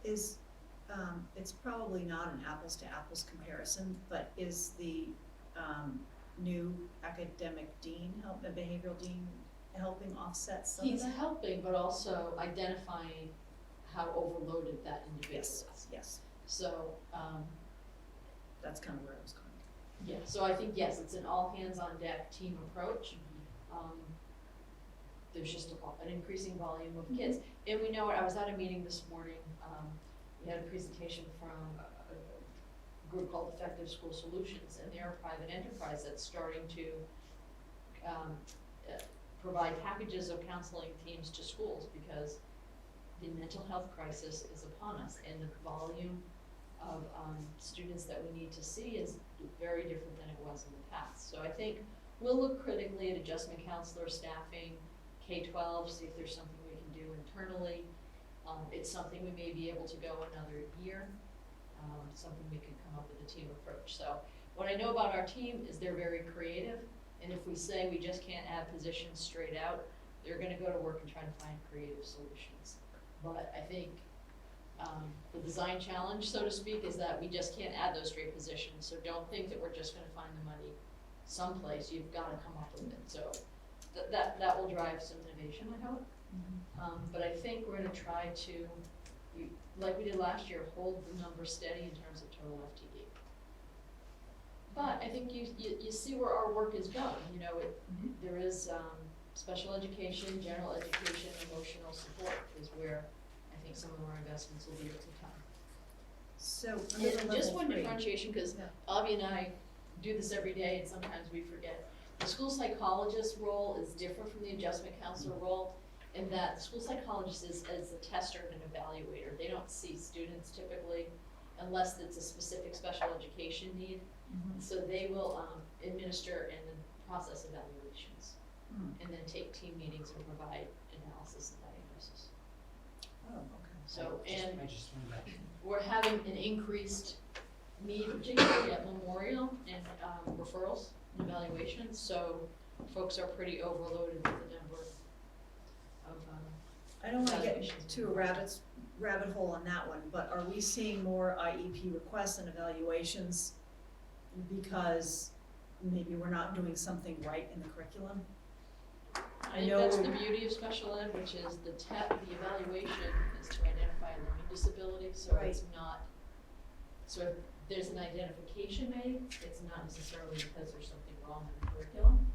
J: It's probably not an apples to apples comparison, but is the new academic dean, behavioral dean, helping offset some
C: He's
J: of that?
C: helping, but also identifying how overloaded that individual is.
J: Yes,
C: So,
J: that's kind of where I was going.
C: yeah, so I think, yes, it's an all hands on deck team approach. There's just an increasing volume of kids. And we know, I was at a meeting this morning, we had a presentation from a group called Effective School Solutions, and they're a private enterprise that's starting to provide packages of counseling teams to schools, because the mental health crisis is upon us, and the volume of students that we need to see is very different than it was in the past. So I think we'll look critically at adjustment counselor staffing, K-12, see if there's something we can do internally. It's something we may be able to go another year, something we can come up with a team approach. So what I know about our team is they're very creative, and if we say we just can't add positions straight out, they're gonna go to work and try to find creative solutions. But I think the design challenge, so to speak, is that we just can't add those straight positions, so don't think that we're just gonna find the money someplace, you've gotta come up with it, so that will drive some innovation, I hope. But I think we're gonna try to, like we did last year, hold the number steady in terms of total FTE. But I think you see where our work is going, you know, there is special education, general education, emotional support is where I think some of our investments will be able to come.
J: So,
C: And
J: under
C: just
J: level
C: one
J: 3.
C: differentiation, because
J: Yeah.
C: Avi and I do this every day and sometimes we forget. The school psychologist role is different from the adjustment counselor role in that the school psychologist is as a tester and an evaluator. They don't see students typically unless it's a specific special education need. So they will administer and then process evaluations and then take team meetings and provide analysis and diagnosis.
J: Oh, okay.
C: So,
D: I
C: and
D: just wanted that.
C: we're having an increased need, particularly at Memorial and referrals and evaluations, so folks are pretty overloaded with the number of
J: I don't wanna get
C: evaluations.
J: to a rabbit hole on that one, but are we seeing more IEP requests and evaluations because maybe we're not doing something right in the curriculum?
C: I think that's the beauty of special ed, which is the evaluation is to identify a learning disability, so it's not, so if there's an identification made, it's not necessarily because there's something wrong in the curriculum,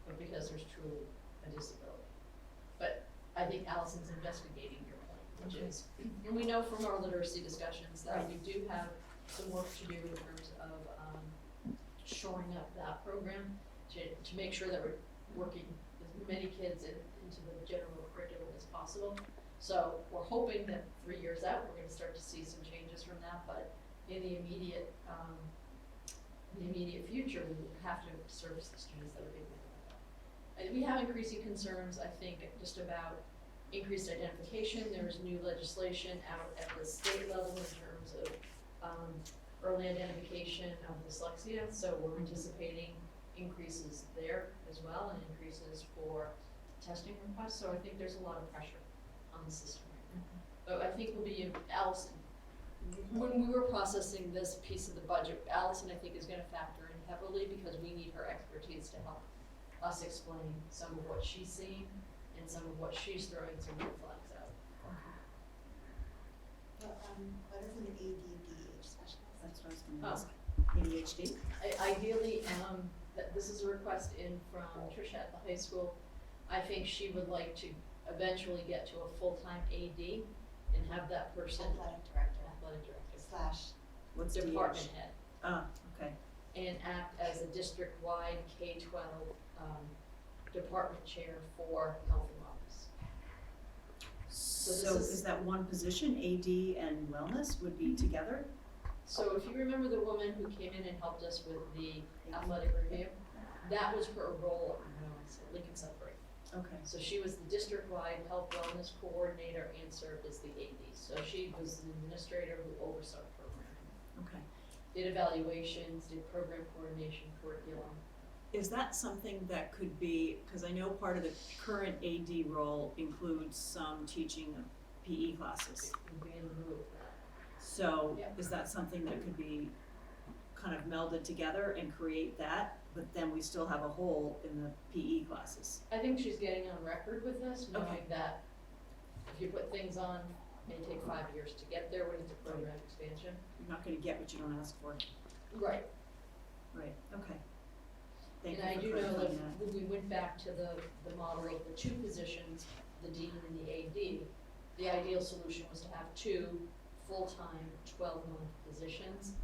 C: but because there's truly a disability. But I think Allison's investigating your point, which is, and we know from our literacy discussions that we do have some work to do in terms of shoring up that program to make sure that we're working as many kids into the general curriculum as possible. So we're hoping that 3 years out, we're gonna start to see some changes from that, but in the immediate future, we will have to service the students that are being met. We have increasing concerns, I think, just about increased identification. There's new legislation out at the state level in terms of early identification of dyslexia, so we're anticipating increases there as well and increases for testing requests, so I think there's a lot of pressure on the system right now. But I think will be, Allison, when we were processing this piece of the budget, Allison, I think, is gonna factor in heavily because we need her expertise to help us explain some of what she's seeing and some of what she's throwing some red flags out.
E: What is an ADDH specialist?
J: That's what I was gonna
C: Oh.
J: ask. ADHD?
C: Ideally, this is a request in from Tricia at the high school. I think she would like to eventually get to a full-time AD and have that person,
E: Athletic director
C: athletic director,
J: What's
C: department
J: DH?
C: head,
J: Ah, okay.
C: and act as a district-wide K-12 department chair for health and wellness.
J: So
C: this is-
J: is that one position, AD and wellness would be together?
C: So if you remember the woman who came in and helped us with the athletic review, that was her role at Lincoln Sudbury.
J: Okay.
C: So she was the district-wide health wellness coordinator and served as the AD. So she was an administrator who oversaw programming,
J: Okay.
C: did evaluations, did program coordination, curriculum.
G: Is that something that could be, because I know part of the current AD role includes some teaching of PE classes.
C: Would be in lieu of that.
G: So
C: Yep.
G: is that something that could be kind of melded together and create that, but then we still have a hole in the PE classes?
C: I think she's getting on record with this, knowing
G: Okay.
C: that if you put things on, it may take 5 years to get there when it's a program expansion.
G: You're not gonna get what you don't ask for.
C: Right.
G: Right, okay. Thank
C: And I
G: you
C: do
G: for
C: know
G: clarifying
C: that
G: that.
C: when we went back to the model of the 2 positions, the dean and the AD, the ideal solution was to have 2 full-time 12-month positions.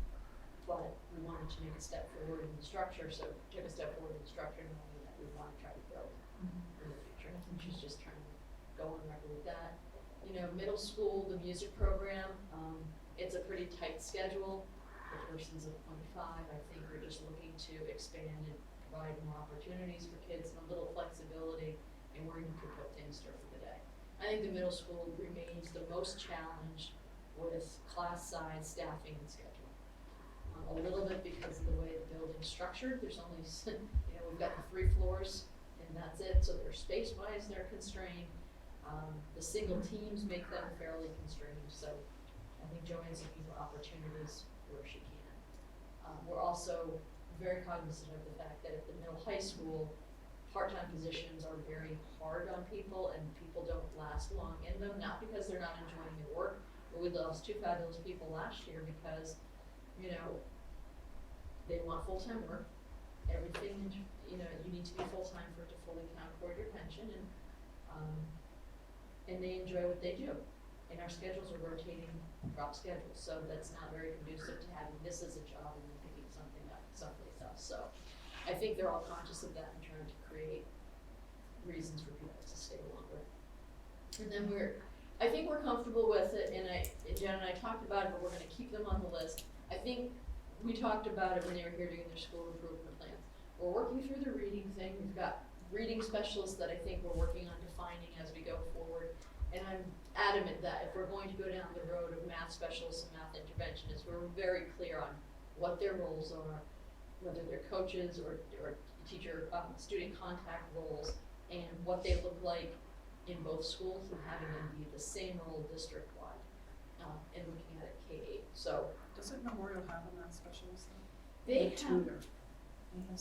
C: But we wanted to make a step forward in the structure, so took a step forward in the structure, knowing that we want to try to build in the future. I think she's just trying to go on record with that. You know, middle school, the music program, it's a pretty tight schedule. the persons of 25, I think, are just looking to expand and provide more opportunities for kids and a little flexibility in where you can put things during the day. I think the middle school remains the most challenged with class size, staffing, and schedule. A little bit because of the way the building's structured, there's only, we've got the 3 floors, and that's it, so they're space-wise, they're constrained. The single teams make them fairly constrained, so I think Joanne's looking for opportunities where she can. We're also very cognizant of the fact that at the middle high school, part-time positions are very hard on people, and people don't last long in them, not because they're not enjoying their work, but we lost 2 fabulous people last year because, they want full-time work. Everything, you need to be full-time for it to fully count toward your pension, and they enjoy what they do. And our schedules are rotating drop schedules, so that's not very conducive to having this as a job and then picking something up someplace else. So I think they're all conscious of that and trying to create reasons for people to stay longer. And then I think we're comfortable with it, and Jen and I talked about it, but we're gonna keep them on the list. I think we talked about it when they were here doing their school improvement plans. We're working through the reading thing. We've got reading specialists that I think we're working on defining as we go forward. And I'm adamant that if we're going to go down the road of math specialists and math interventionists, we're very clear on what their roles are, whether they're coaches or teacher, student contact roles, and what they look like in both schools, and having them be the same role district-wide, and looking at it K-8. So
B: Doesn't Memorial have a math specialist though?
C: they have,
G: Tutor.
B: I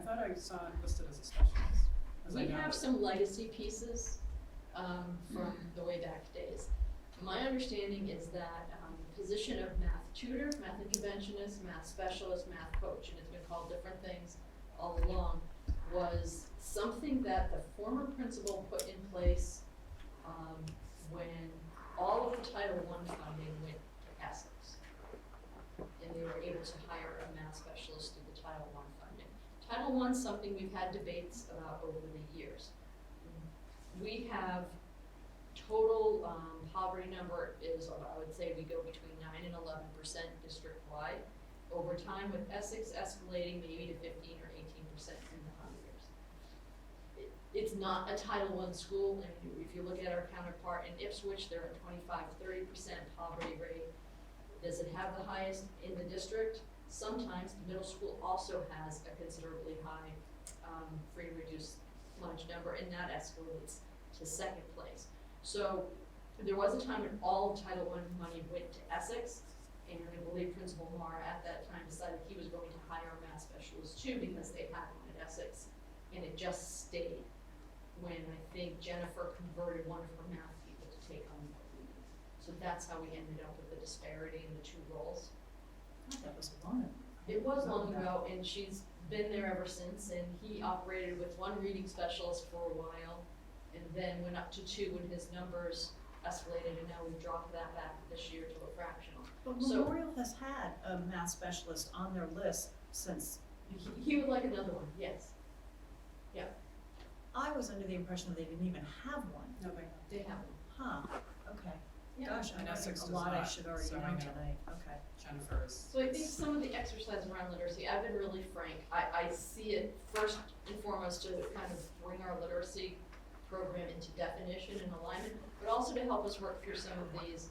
B: thought I saw it listed as a specialist. as I
C: we
B: know
C: have
B: it.
C: some legacy pieces from the way back days. My understanding is that position of math tutor, math interventionist, math specialist, math coach, and it's been called different things all along, was something that the former principal put in place when all of the Title I funding went to Essex. And they were able to hire a math specialist through the Title I funding. Title I is something we've had debates about over the years. We have total poverty number is, I would say we go between 9 and 11% district-wide. Over time, with Essex escalating maybe to 15 or 18% in the 100 years. It's not a Title I school, and if you look at our counterpart in Ipswich, they're at 25-30% poverty rate. Does it have the highest in the district? Sometimes the middle school also has a considerably high free and reduced lunch number, and that escalates to 2nd place. So there was a time when all Title I money went to Essex, and I believe Principal Marr at that time decided he was going to hire a math specialist too, because they had one at Essex, and it just stayed when I think Jennifer converted one of her math people to take on more reading. So that's how we ended up with the disparity in the 2 roles.
J: That was long.
C: It was long ago, and she's been there ever since, and he operated with 1 reading specialist for a while, and then went up to 2 when his numbers escalated, and now we've dropped that back this year to a fractional.
J: But
C: So-
J: Memorial has had a math specialist on their list since,
C: He would like another one, yes.
J: I was under the impression that they didn't even have one.
B: No,
C: They have one.
J: Huh, okay.
C: Yeah.
J: Gosh, I
B: And
J: learned
B: Essex
J: a
B: does
J: lot I
B: not,
J: should already
B: so I
J: know
B: know.
J: tonight, okay.
B: Jennifer is.
C: So I think some of the exercise around literacy, I've been really frank. I see it first and foremost to kind of bring our literacy program into definition and alignment, but also to help us work through some of these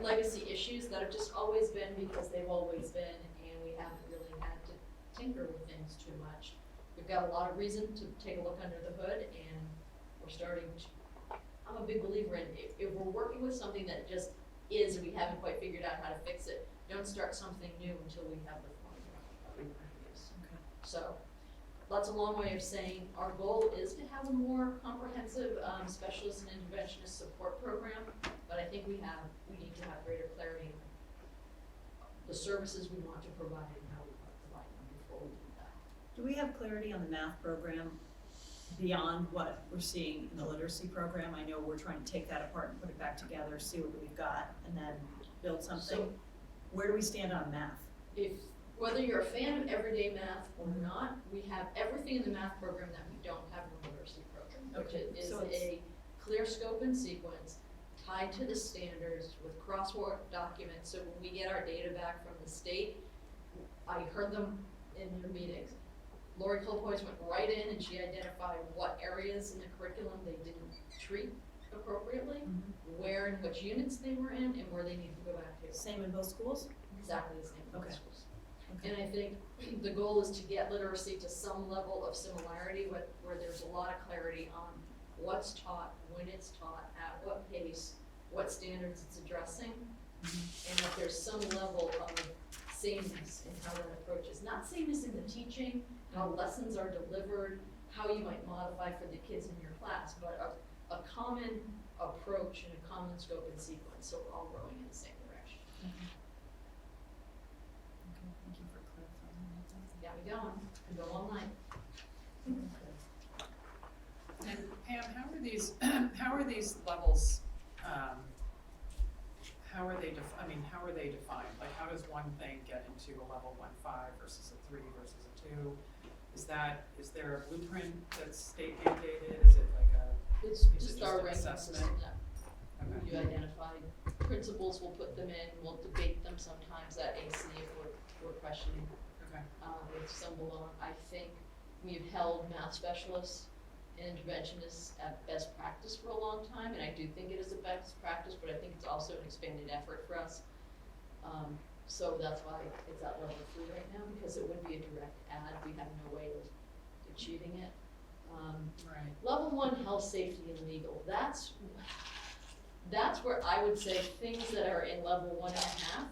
C: legacy issues that have just always been because they've always been, and we haven't really had to tinker with things too much. We've got a lot of reason to take a look under the hood, and we're starting to, I'm a big believer in, if we're working with something that just is, and we haven't quite figured out how to fix it, don't start something new until we have the formula that we want to use.
J: Okay.
C: So, that's a long way of saying our goal is to have a more comprehensive specialist and interventionist support program, but I think we need to have greater clarity in the services we want to provide and how we want to provide them before we do that.
J: Do we have clarity on the math program beyond what we're seeing in the literacy program? I know we're trying to take that apart and put it back together, see what we've got, and then build something.
C: So-
J: Where do we stand on math?
C: Whether you're a fan of everyday math or not, we have everything in the math program that we don't have in the literacy program, which
J: Okay,
C: is
J: so it's-
C: a clear scope and sequence, tied to the standards with crosswalk documents, so when we get our data back from the state, I heard them in your meetings. Lori Colpoys went right in and she identified what areas in the curriculum they didn't treat appropriately, where and which units they were in, and where they needed to go back to.
J: Same in both schools?
C: Exactly the same in both
J: Okay.
C: schools.
J: Okay.
C: And I think the goal is to get literacy to some level of similarity where there's a lot of clarity on what's taught, when it's taught, at what pace, what standards it's addressing, and that there's some level of sameness in how that approach is. Not sameness in the teaching, how lessons are delivered, how you might modify for the kids in your class, but a common approach and a common scope and sequence, so we're all rowing in the same direction.
J: Okay, thank you for clarifying that.
C: Got me going, and go all night.
H: And Pam, how are these levels, how are they defined? Like, how does one thing get into a level 1.5 versus a 3 versus a 2? Is there a blueprint that's state mandated? Is it like
C: It's
H: Is it
C: just
H: just
C: our
H: an
C: ranking
H: assessment?
C: system that
H: okay.
C: you identify. Principals will put them in, we'll debate them sometimes at AC if we're questioning,
H: Okay.
C: with some belong. I think we've held math specialists and interventionists at best practice for a long time, and I do think it is a best practice, but I think it's also an expanded effort for us. So that's why it's at level 3 right now, because it would be a direct add, we have no way of achieving it.
H: Right.
C: Level 1, health, safety, and legal, that's where I would say things that are in level 1.5,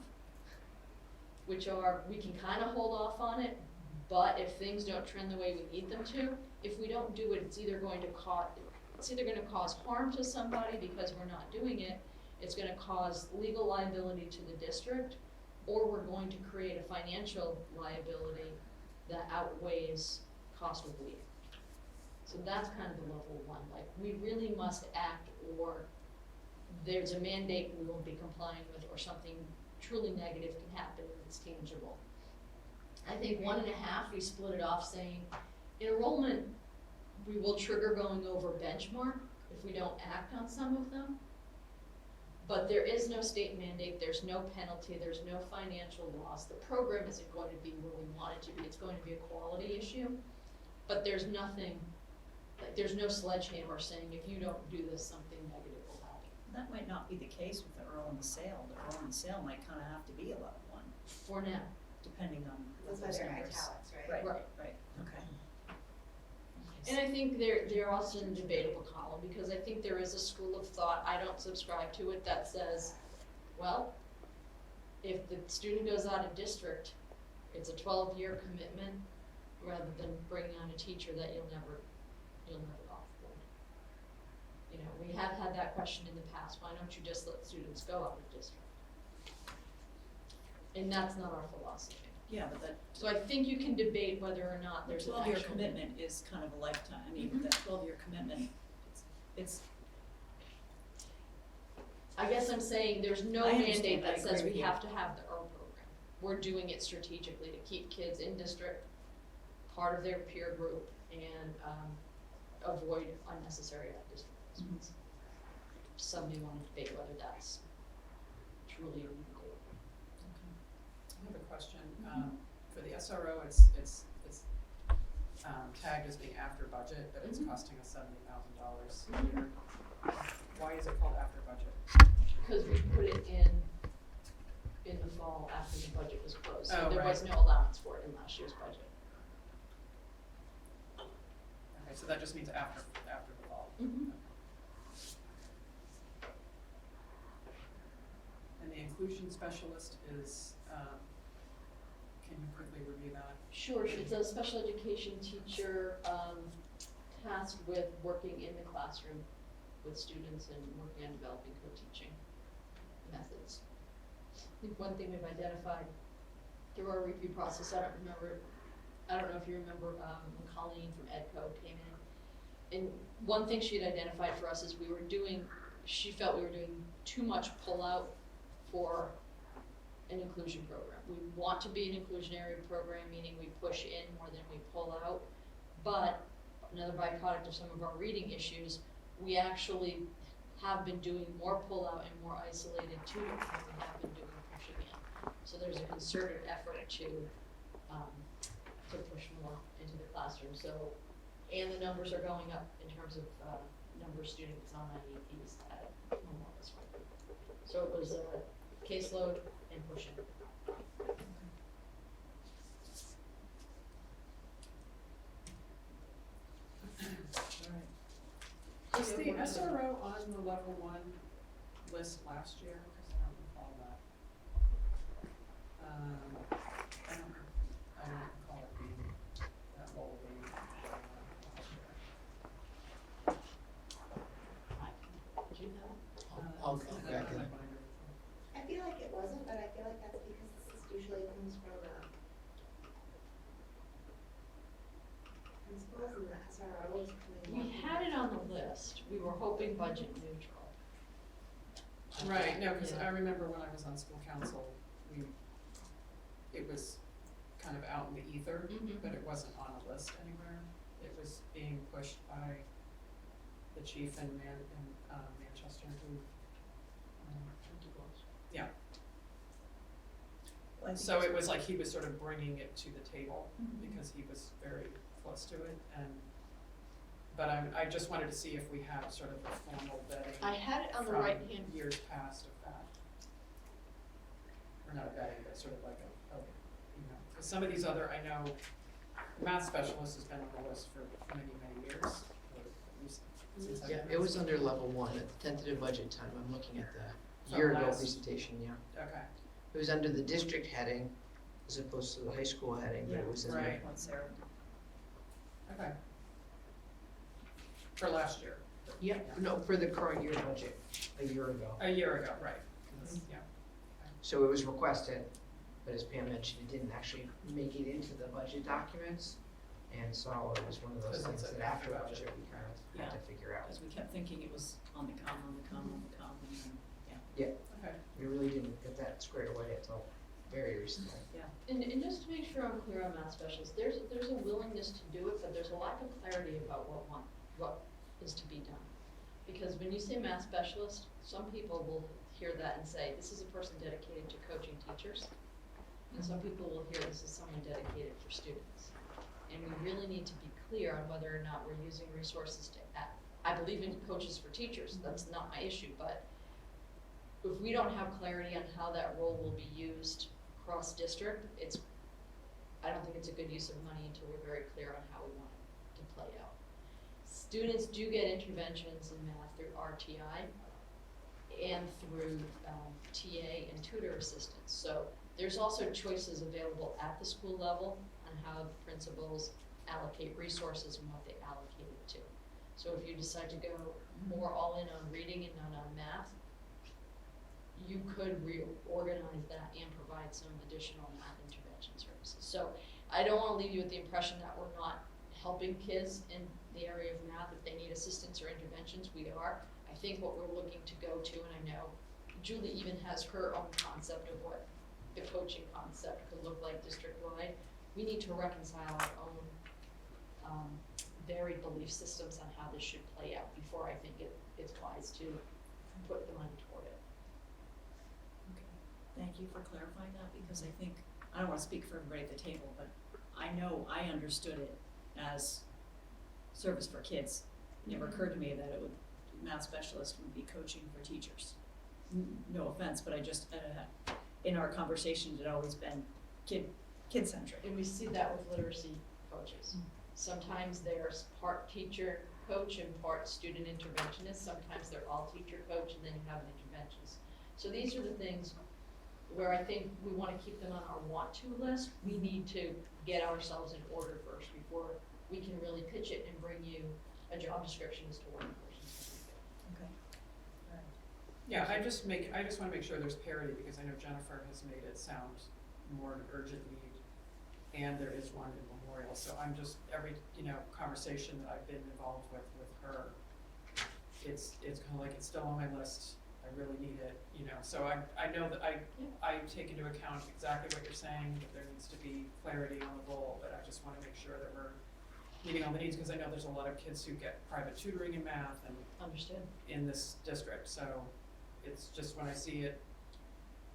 C: which are, we can kind of hold off on it, but if things don't trend the way we need them to, if we don't do it, it's either going to cause harm to somebody because we're not doing it, it's gonna cause legal liability to the district, or we're going to create a financial liability that outweighs cost of leave. So that's kind of the level 1, like, we really must act, or there's a mandate we won't be complying with, or something truly negative can happen and it's tangible. I think 1.5, we split it off saying, enrollment, we will trigger going over benchmark if we don't act on some of them. But there is no state mandate, there's no penalty, there's no financial loss. The program isn't going to be where we want it to be, it's going to be a quality issue. But there's nothing, like, there's no sledgehammer saying if you don't do this, something negative will happen.
J: That might not be the case with the Earl and the Sale. The Earl and the Sale might kind of have to be a level 1,
C: For now.
J: depending on
E: That's
J: what
E: why
J: those
E: they're
J: numbers.
E: italics, right?
J: Right, okay.
C: And I think they're also in a debatable column, because I think there is a school of thought, I don't subscribe to it, that says, well, if the student goes out of district, it's a 12-year commitment, rather than bringing on a teacher that you'll never offboard. You know, we have had that question in the past, why don't you just let students go out of district? And that's not our philosophy.
J: Yeah, but that
C: So I think you can debate whether or not there's an
J: 12-year
C: actual
J: commitment is kind of a lifetime. I mean,
C: Mhm.
J: that 12-year commitment, it's,
C: I guess I'm saying there's no
J: I
C: mandate
J: understand. I
C: that says
J: agree
C: we
J: with
C: have to have the EARL program. We're doing it strategically to keep kids in district, part of their peer group, and avoid unnecessary out-of-district placements. Some may want to debate whether that's truly a legal goal.
H: I have a question. For the SRO, it's tagged as being after budget, but it's
C: Mhm.
H: costing us $70,000 a year. Why is it called after budget?
C: Because we put it in the fall after the budget was closed, so
H: Oh,
C: there was
H: right.
C: no allowance for it in last year's budget.
H: Okay, so that just means after the fall.
C: Mm-hmm.
H: And the inclusion specialist is, can you quickly review that?
C: Sure, she's a special education teacher, tasked with working in the classroom with students and working on developing co-teaching methods. I think one thing we've identified through our review process, I don't know if you remember, when Colleen from EdCo came in. And one thing she had identified for us is she felt we were doing too much pull-out for an inclusion program. We want to be an inclusionary program, meaning we push in more than we pull out. But another byproduct of some of our reading issues, we actually have been doing more pull-out and more isolated tutoring than we have been doing pushing in. So there's a concerted effort to push more into the classroom, so, and the numbers are going up in terms of, number of students on IEPs at Memorial School. So it was a caseload and pushing.
B: Was the SRO on the level 1 list last year? Because I don't recall that. I don't recall it being that role being last year.
C: Did you know?
I: I'll go back in.
E: I feel like it wasn't, but I feel like that's because this is usually comes from, principals and the SRO is coming.
C: We had it on the list, we were hoping budget neutral.
B: Right, no, because
C: Yeah.
B: I remember when I was on school council, it was kind of out in the ether,
C: Mhm.
B: but it wasn't on a list anywhere. It was being pushed by the chief in Manchester who, yeah.
J: Well, I think
B: So it was like he was sort of bringing it to the table
J: Mhm.
B: because he was very close to it but I just wanted to see if we have sort of a formal vetting.
C: I had it on the
B: from
C: right hand.
B: years past of that. Or not a vetting, but sort of like because some of these other, I know, math specialist has been on the list for many, many years. Or at least since I've
D: Yeah,
B: been
D: it
B: on
D: was
B: school.
D: under level 1 at the tentative budget time. I'm looking at the
B: From
D: year ago
B: last-
D: presentation, yeah.
B: Okay,
D: It was under the district heading as opposed to the high school heading, but it was in there.
B: Right.
J: what Sarah.
B: okay. For last year.
D: Yeah, no, for the current year budget, a year ago.
B: A year ago, right. Yeah.
D: So it was requested, but as Pam mentioned, it didn't actually make it into the budget documents. And so it was one of those
B: Because
D: things
B: it's
D: that
B: a
D: after
B: budget.
D: budget, we kind of had to figure out.
A: Because we kept thinking it was on the come, and then,
B: Okay.
D: We really didn't get that squared away until very recently.
C: And just to make sure I'm clear on math specialists, there's a willingness to do it, but there's a lack of clarity about what is to be done. Because when you say math specialist, some people will hear that and say, this is a person dedicated to coaching teachers. And some people will hear this is someone dedicated for students. And we really need to be clear on whether or not we're using resources to I believe in coaches for teachers, that's not my issue, but if we don't have clarity on how that role will be used cross district, I don't think it's a good use of money until we're very clear on how we want it to play out. Students do get interventions in math through RTI and through TA and tutor assistance. So there's also choices available at the school level on how the principals allocate resources and what they allocate it to. So if you decide to go more all in on reading and not on math, you could reorganize that and provide some additional math intervention services. So I don't want to leave you with the impression that we're not helping kids in the area of math. If they need assistance or interventions, we are. I think what we're looking to go to, and I know Julie even has her own concept of what the coaching concept could look like district-wide. We need to reconcile our own varied belief systems on how this should play out before I think it's wise to put the money toward it.
A: Thank you for clarifying that, because I think, I don't wanna speak for everybody at the table, but I know I understood it as service for kids. It never occurred to me that it would, math specialist would be coaching for teachers. No offense, but I just, in our conversations, it always been kid-centric.
C: And we see that with literacy coaches. Sometimes they're part teacher coach and part student interventionist. Sometimes they're all teacher coach and then you have an interventionist. So these are the things where I think we want to keep them on our want to list. We need to get ourselves in order first before we can really pitch it and bring you a job description as to what the person's going to do.
B: Yeah, I just wanna make sure there's parity, because I know Jennifer has made it sound more an urgent need, and there is one in Memorial, so I'm just, every, conversation that I've been involved with her, it's kinda like, it's still on my list, I really need it, so I know that I take into account exactly what you're saying, that there needs to be clarity on the role, but I just wanna make sure that we're
H: meeting all the needs, because I know there's a lot of kids who get private tutoring in math and
C: Understood.
H: in this district, so it's just when I see it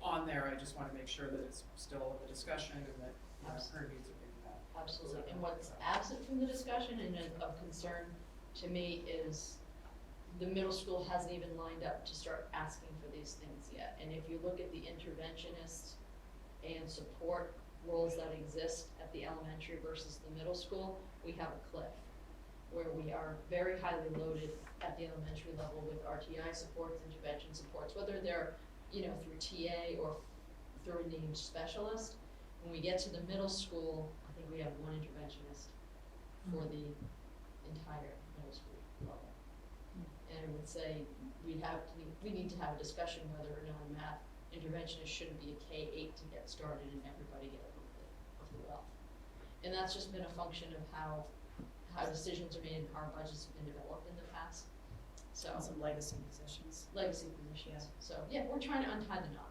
H: on there, I just wanna make sure that it's still a discussion and that, you know, her needs are being met.
C: Absolutely, and what's absent from the discussion and of concern to me is the middle school hasn't even lined up to start asking for these things yet. And if you look at the interventionist and support roles that exist at the elementary versus the middle school, we have a cliff where we are very highly loaded at the elementary level with RTI supports, intervention supports, whether they're, you know, through TA or through a named specialist. When we get to the middle school, I think we have one interventionist for the entire middle school level. And I would say we need to have a discussion whether or not a math interventionist shouldn't be a K-8 to get started and everybody get a little bit of the wealth. And that's just been a function of how decisions are made and how our budgets have been developed in the past. So,
J: Some legacy positions.
C: legacy positions. So, yeah, we're trying to untie the knot.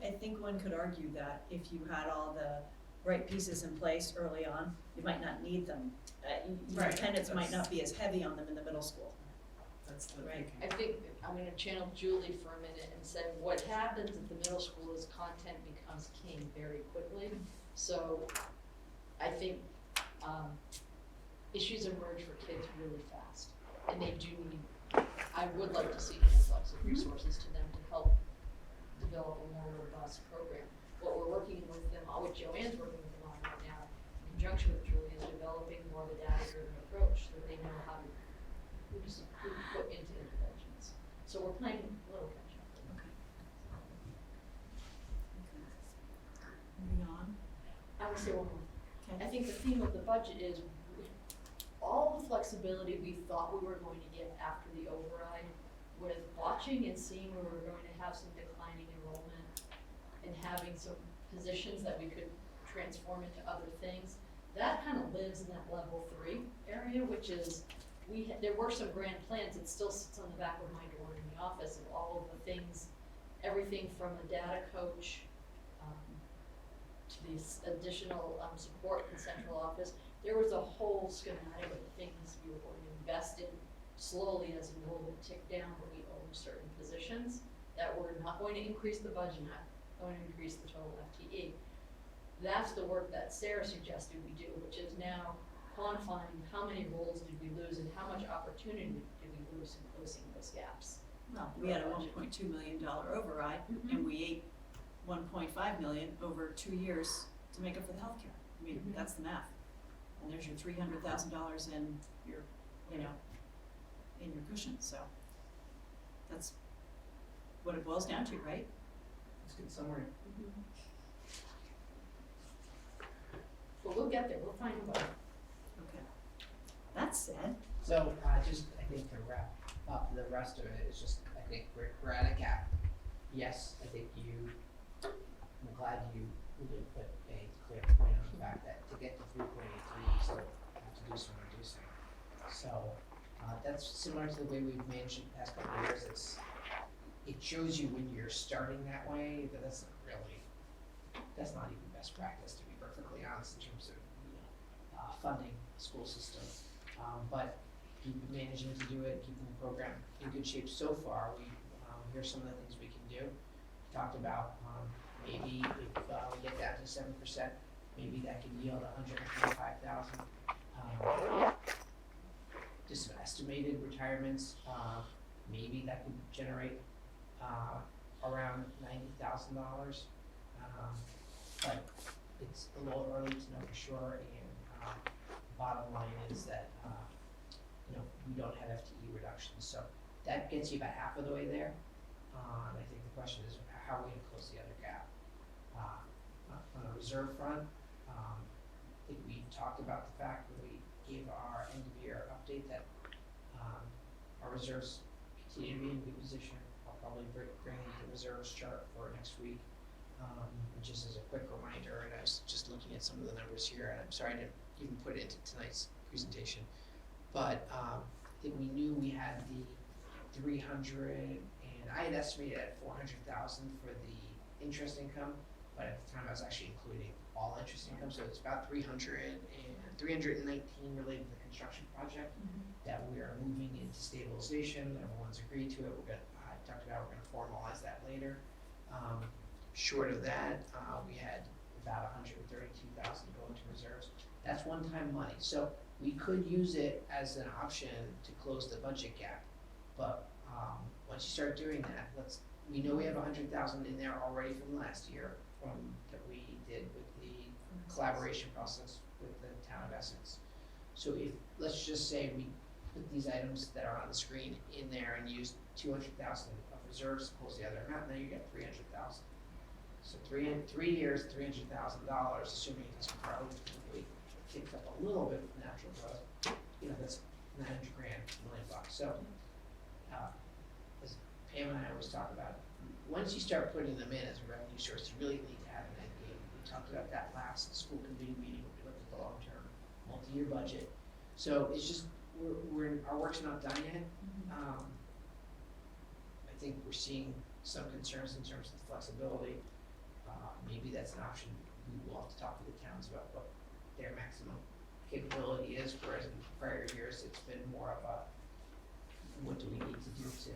J: I think one could argue that if you had all the right pieces in place early on, you might not need them. Your
H: Right,
J: attendance might
H: that's-
J: not be as heavy on them in the middle school.
H: That's the
J: Right.
H: thinking.
C: I think I'm gonna channel Julie for a minute and say what happens at the middle school is content becomes king very quickly. So I think issues emerge for kids really fast, and they do need, I would like to see an influx of resources to them to help develop a more robust program. What we're working with them, what Joanne's working with them on right now, in conjunction with Julie, is developing more of a data-driven approach so that they know how to who to put into interventions. So we're playing a little catch up.
J: Moving on.
C: I would say one more.
J: Okay.
C: I think the theme of the budget is all the flexibility we thought we were going to get after the override, with watching and seeing where we were going to have some declining enrollment and having some positions that we could transform into other things. That kind of lives in that level 3 area, which is there were some grand plans. It still sits on the back of my door in the office of all of the things, everything from a data coach to these additional support in central office. There was a whole schematic of things we were going to invest in slowly as enrollment ticked down, but we own certain positions that were not going to increase the budget, not going to increase the total FTE. That's the work that Sarah suggested we do, which is now quantifying how many roles did we lose and how much opportunity did we lose in closing those gaps.
J: Well, we had a $1.2 million override, and we ate 1.5 million over 2 years to make up for the healthcare. I mean, that's the math. And there's your $300,000 in your, in your cushion, so that's what it boils down to, right?
D: It's a good summary.
C: But we'll get there, we'll find a way.
J: Okay. That said,
D: So, I think to wrap up the rest of it is just, I think we're at a gap. Yes, I think I'm glad you really put a clear point on the fact that to get to 3.83, you still have to do some reducing. So, that's similar to the way we've managed it the past couple of years. It shows you when you're starting that way, that that's not even best practice, to be perfectly honest, in terms of, funding the school system. But keep managing to do it, keeping the program in good shape so far. Here's some of the things we can do. We talked about, maybe if we get down to 7%, maybe that could yield 125,000. Just some estimated retirements, maybe that could generate around $90,000. But it's a little early to know for sure, and bottom line is that we don't have FTE reductions, so that gets you about half of the way there. I think the question is how are we going to close the other gap? On the reserve front, I think we talked about the fact when we gave our end of year update that our reserves continue to be in good position. I'll probably bring the reserves chart for next week. Just as a quick reminder, and I was just looking at some of the numbers here, and I'm sorry I didn't even put it into tonight's presentation, but I think we knew we had the 300, and I had estimated at 400,000 for the interest income, but at the time I was actually including all interest income, so it's about 319 related to the construction project that we are moving into stabilization. Everyone's agreed to it. I talked about, we're gonna formalize that later. Short of that, we had about 132,000 go into reserves. That's one-time money, so we could use it as an option to close the budget gap. But once you start doing that, we know we have 100,000 in there already from last year, that we did with the collaboration process with the town of Essex. So let's just say we put these items that are on the screen in there and use 200,000 of reserves, close the other amount, and then you get 300,000. So 3 years, $300,000, assuming it doesn't grow, typically kicks up a little bit with natural growth. That's $900,000, $1 million. So, as Pam and I always talk about, once you start putting them in as a revenue source, you really need to have an end game. We talked about that last school committee meeting when we looked at the long-term, multi-year budget. So it's just, our work's not done yet. I think we're seeing some concerns in terms of the flexibility. Maybe that's an option. We will have to talk to the towns about what their maximum capability is, whereas in prior years, it's been more of a, what do we need to do to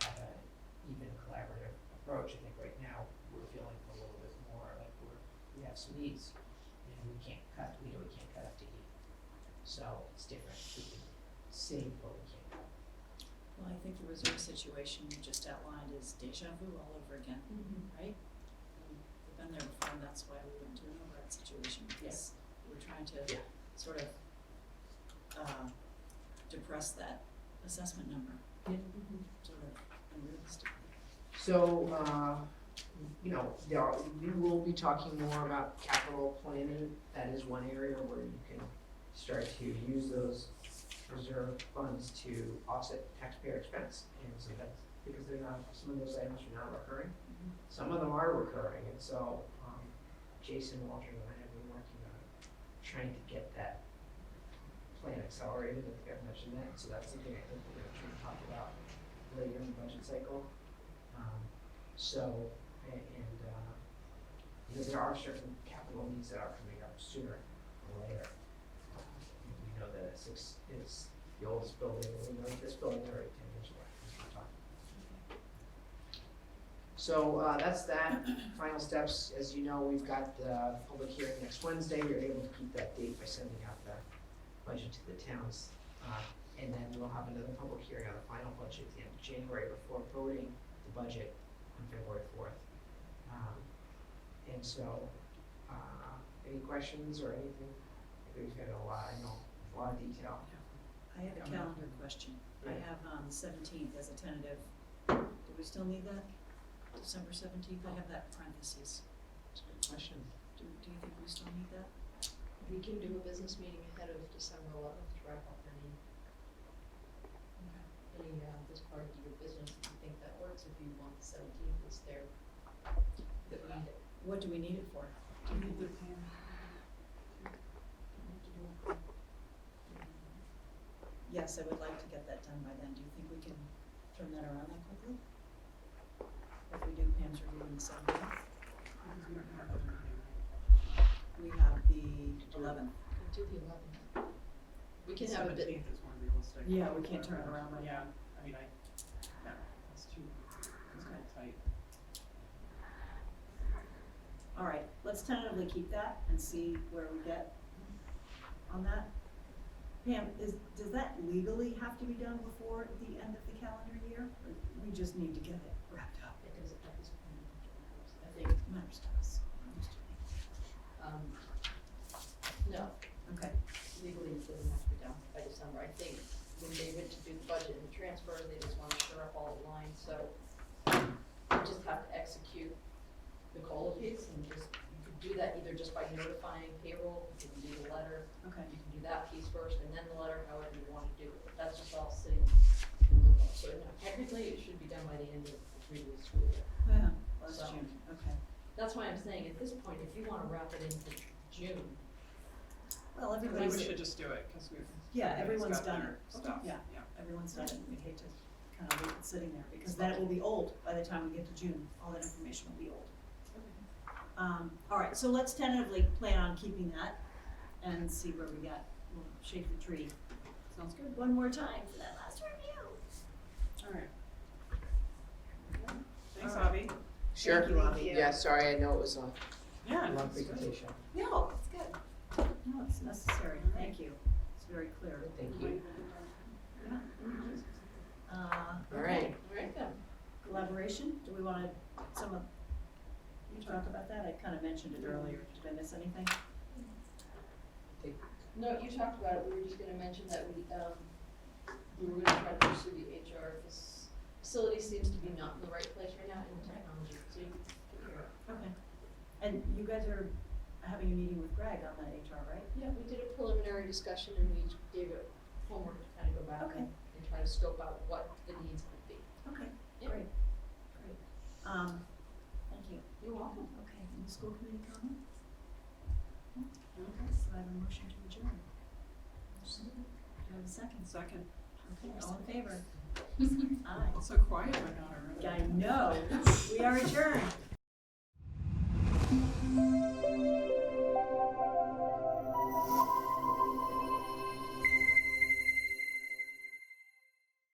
D: have an even collaborative approach. I think right now, we're feeling a little bit more like we have some needs, and we can't cut, we know we can't cut up to eat. So it's different. We can save, but we can't cut.
A: Well, I think the reserve situation you just outlined is deja vu all over again, right? We've been there before, and that's why we went to an override situation, because we're trying to sort of depress that assessment number, sort of unrealistically.
D: So, we will be talking more about capital planning. That is one area where you can start to use those reserve funds to offset taxpayer expense. And so that's because some of those items are not recurring. Some of them are recurring, and so Jason, Walter, and I have been working on trying to get that plan accelerated. I think I've mentioned that, so that's something I think we're going to try to talk about later in the budget cycle. There are certain capital needs that are coming up sooner or later. We know that Essex is the oldest building, and we know that this building already 10 years away, as we're talking. So that's that. Final steps, as you know, we've got the public hearing next Wednesday. We're able to keep that date by sending out the budget to the towns. And then we'll have another public hearing on the final budget at the end of January before voting the budget on February 4th. And so, any questions or anything? I think we've got a lot of detail.
A: I have a calendar question. I have 17th as a tentative. Do we still need that? December 17th, I have that in parentheses.
D: That's a good question.
A: Do you think we still need that?
C: We can do a business meeting ahead of December 11th to wrap up any this part of your business. If you think that works, if you want the 17th, it's there. That we need it.
A: What do we need it for? Yes, I would like to get that done by then. Do you think we can turn that around that quickly? If we do Pam's review on the 17th? We have the 11th.
C: Do the 11th. We can have a bit.
B: 17th is more realistic.
A: Yeah, we can't turn it around right now.
B: Yeah, I mean, that's too, it's kind of tight.
A: All right, let's tentatively keep that and see where we get on that. Pam, does that legally have to be done before the end of the calendar year? Or we just need to get it wrapped up?
C: It doesn't at this point. I think,
A: Matters to us.
C: no,
A: Okay.
C: legally it doesn't have to be done by December. I think when they went to do the budget and the transfers, they just want to shore up all the lines, so you just have to execute the COLA piece and you could do that either just by notifying payroll, you can do the letter,
A: Okay.
C: you can do that piece first and then the letter, however you want to do it. That's just all sitting in limbo. So no, technically it should be done by the end of the previous school year.
A: Yeah, last
C: So-
A: June, okay.
C: That's why I'm saying at this point, if you want to wrap it into June,
A: Well,
B: I think we
A: everybody's,
B: should just do it, because
A: everyone's
B: got
A: done
B: their
A: it.
B: stuff,
A: Yeah. Everyone's done it, and we hate to kind of leave it sitting there, because then it will be old by the time we get to June. All that information will be old. All right, so let's tentatively plan on keeping that and see where we get. We'll shake the tree.
B: Sounds good.
A: One more time for that last review.
B: Alright. Thanks,
A: All right.
B: Avi.
D: Sure.
A: Thank you, Avi.
D: Yeah, sorry, I know it was a
B: Yeah,
D: long
B: that's good.
D: presentation.
A: No, it's good. No, it's necessary. Thank you. It's very clear.
D: Thank you.
A: All
D: Alright.
C: Alright then.
A: Collaboration, do we wanna, you talk about that? I kinda mentioned it earlier. Did I miss anything?
C: No, you talked about it, we were just gonna mention that we were gonna try to pursue the HR facility seems to be not in the right place right now in technology, so you can figure out.
A: Okay. And you guys are having a meeting with Greg on the HR, right?
C: Yeah, we did a preliminary discussion and we gave it homework to kind of go back
A: Okay.
C: and try to scope out what the needs would be.
A: Okay,
C: Yeah.
A: great, great. Thank you.
C: You're welcome.
A: Okay, any school committee comment? No? Okay, so I have a motion to adjourn. Do I have a second?
B: Second.
A: Okay, all in favor? Aye.
B: So quiet, but not already.
A: I know, we are adjourned.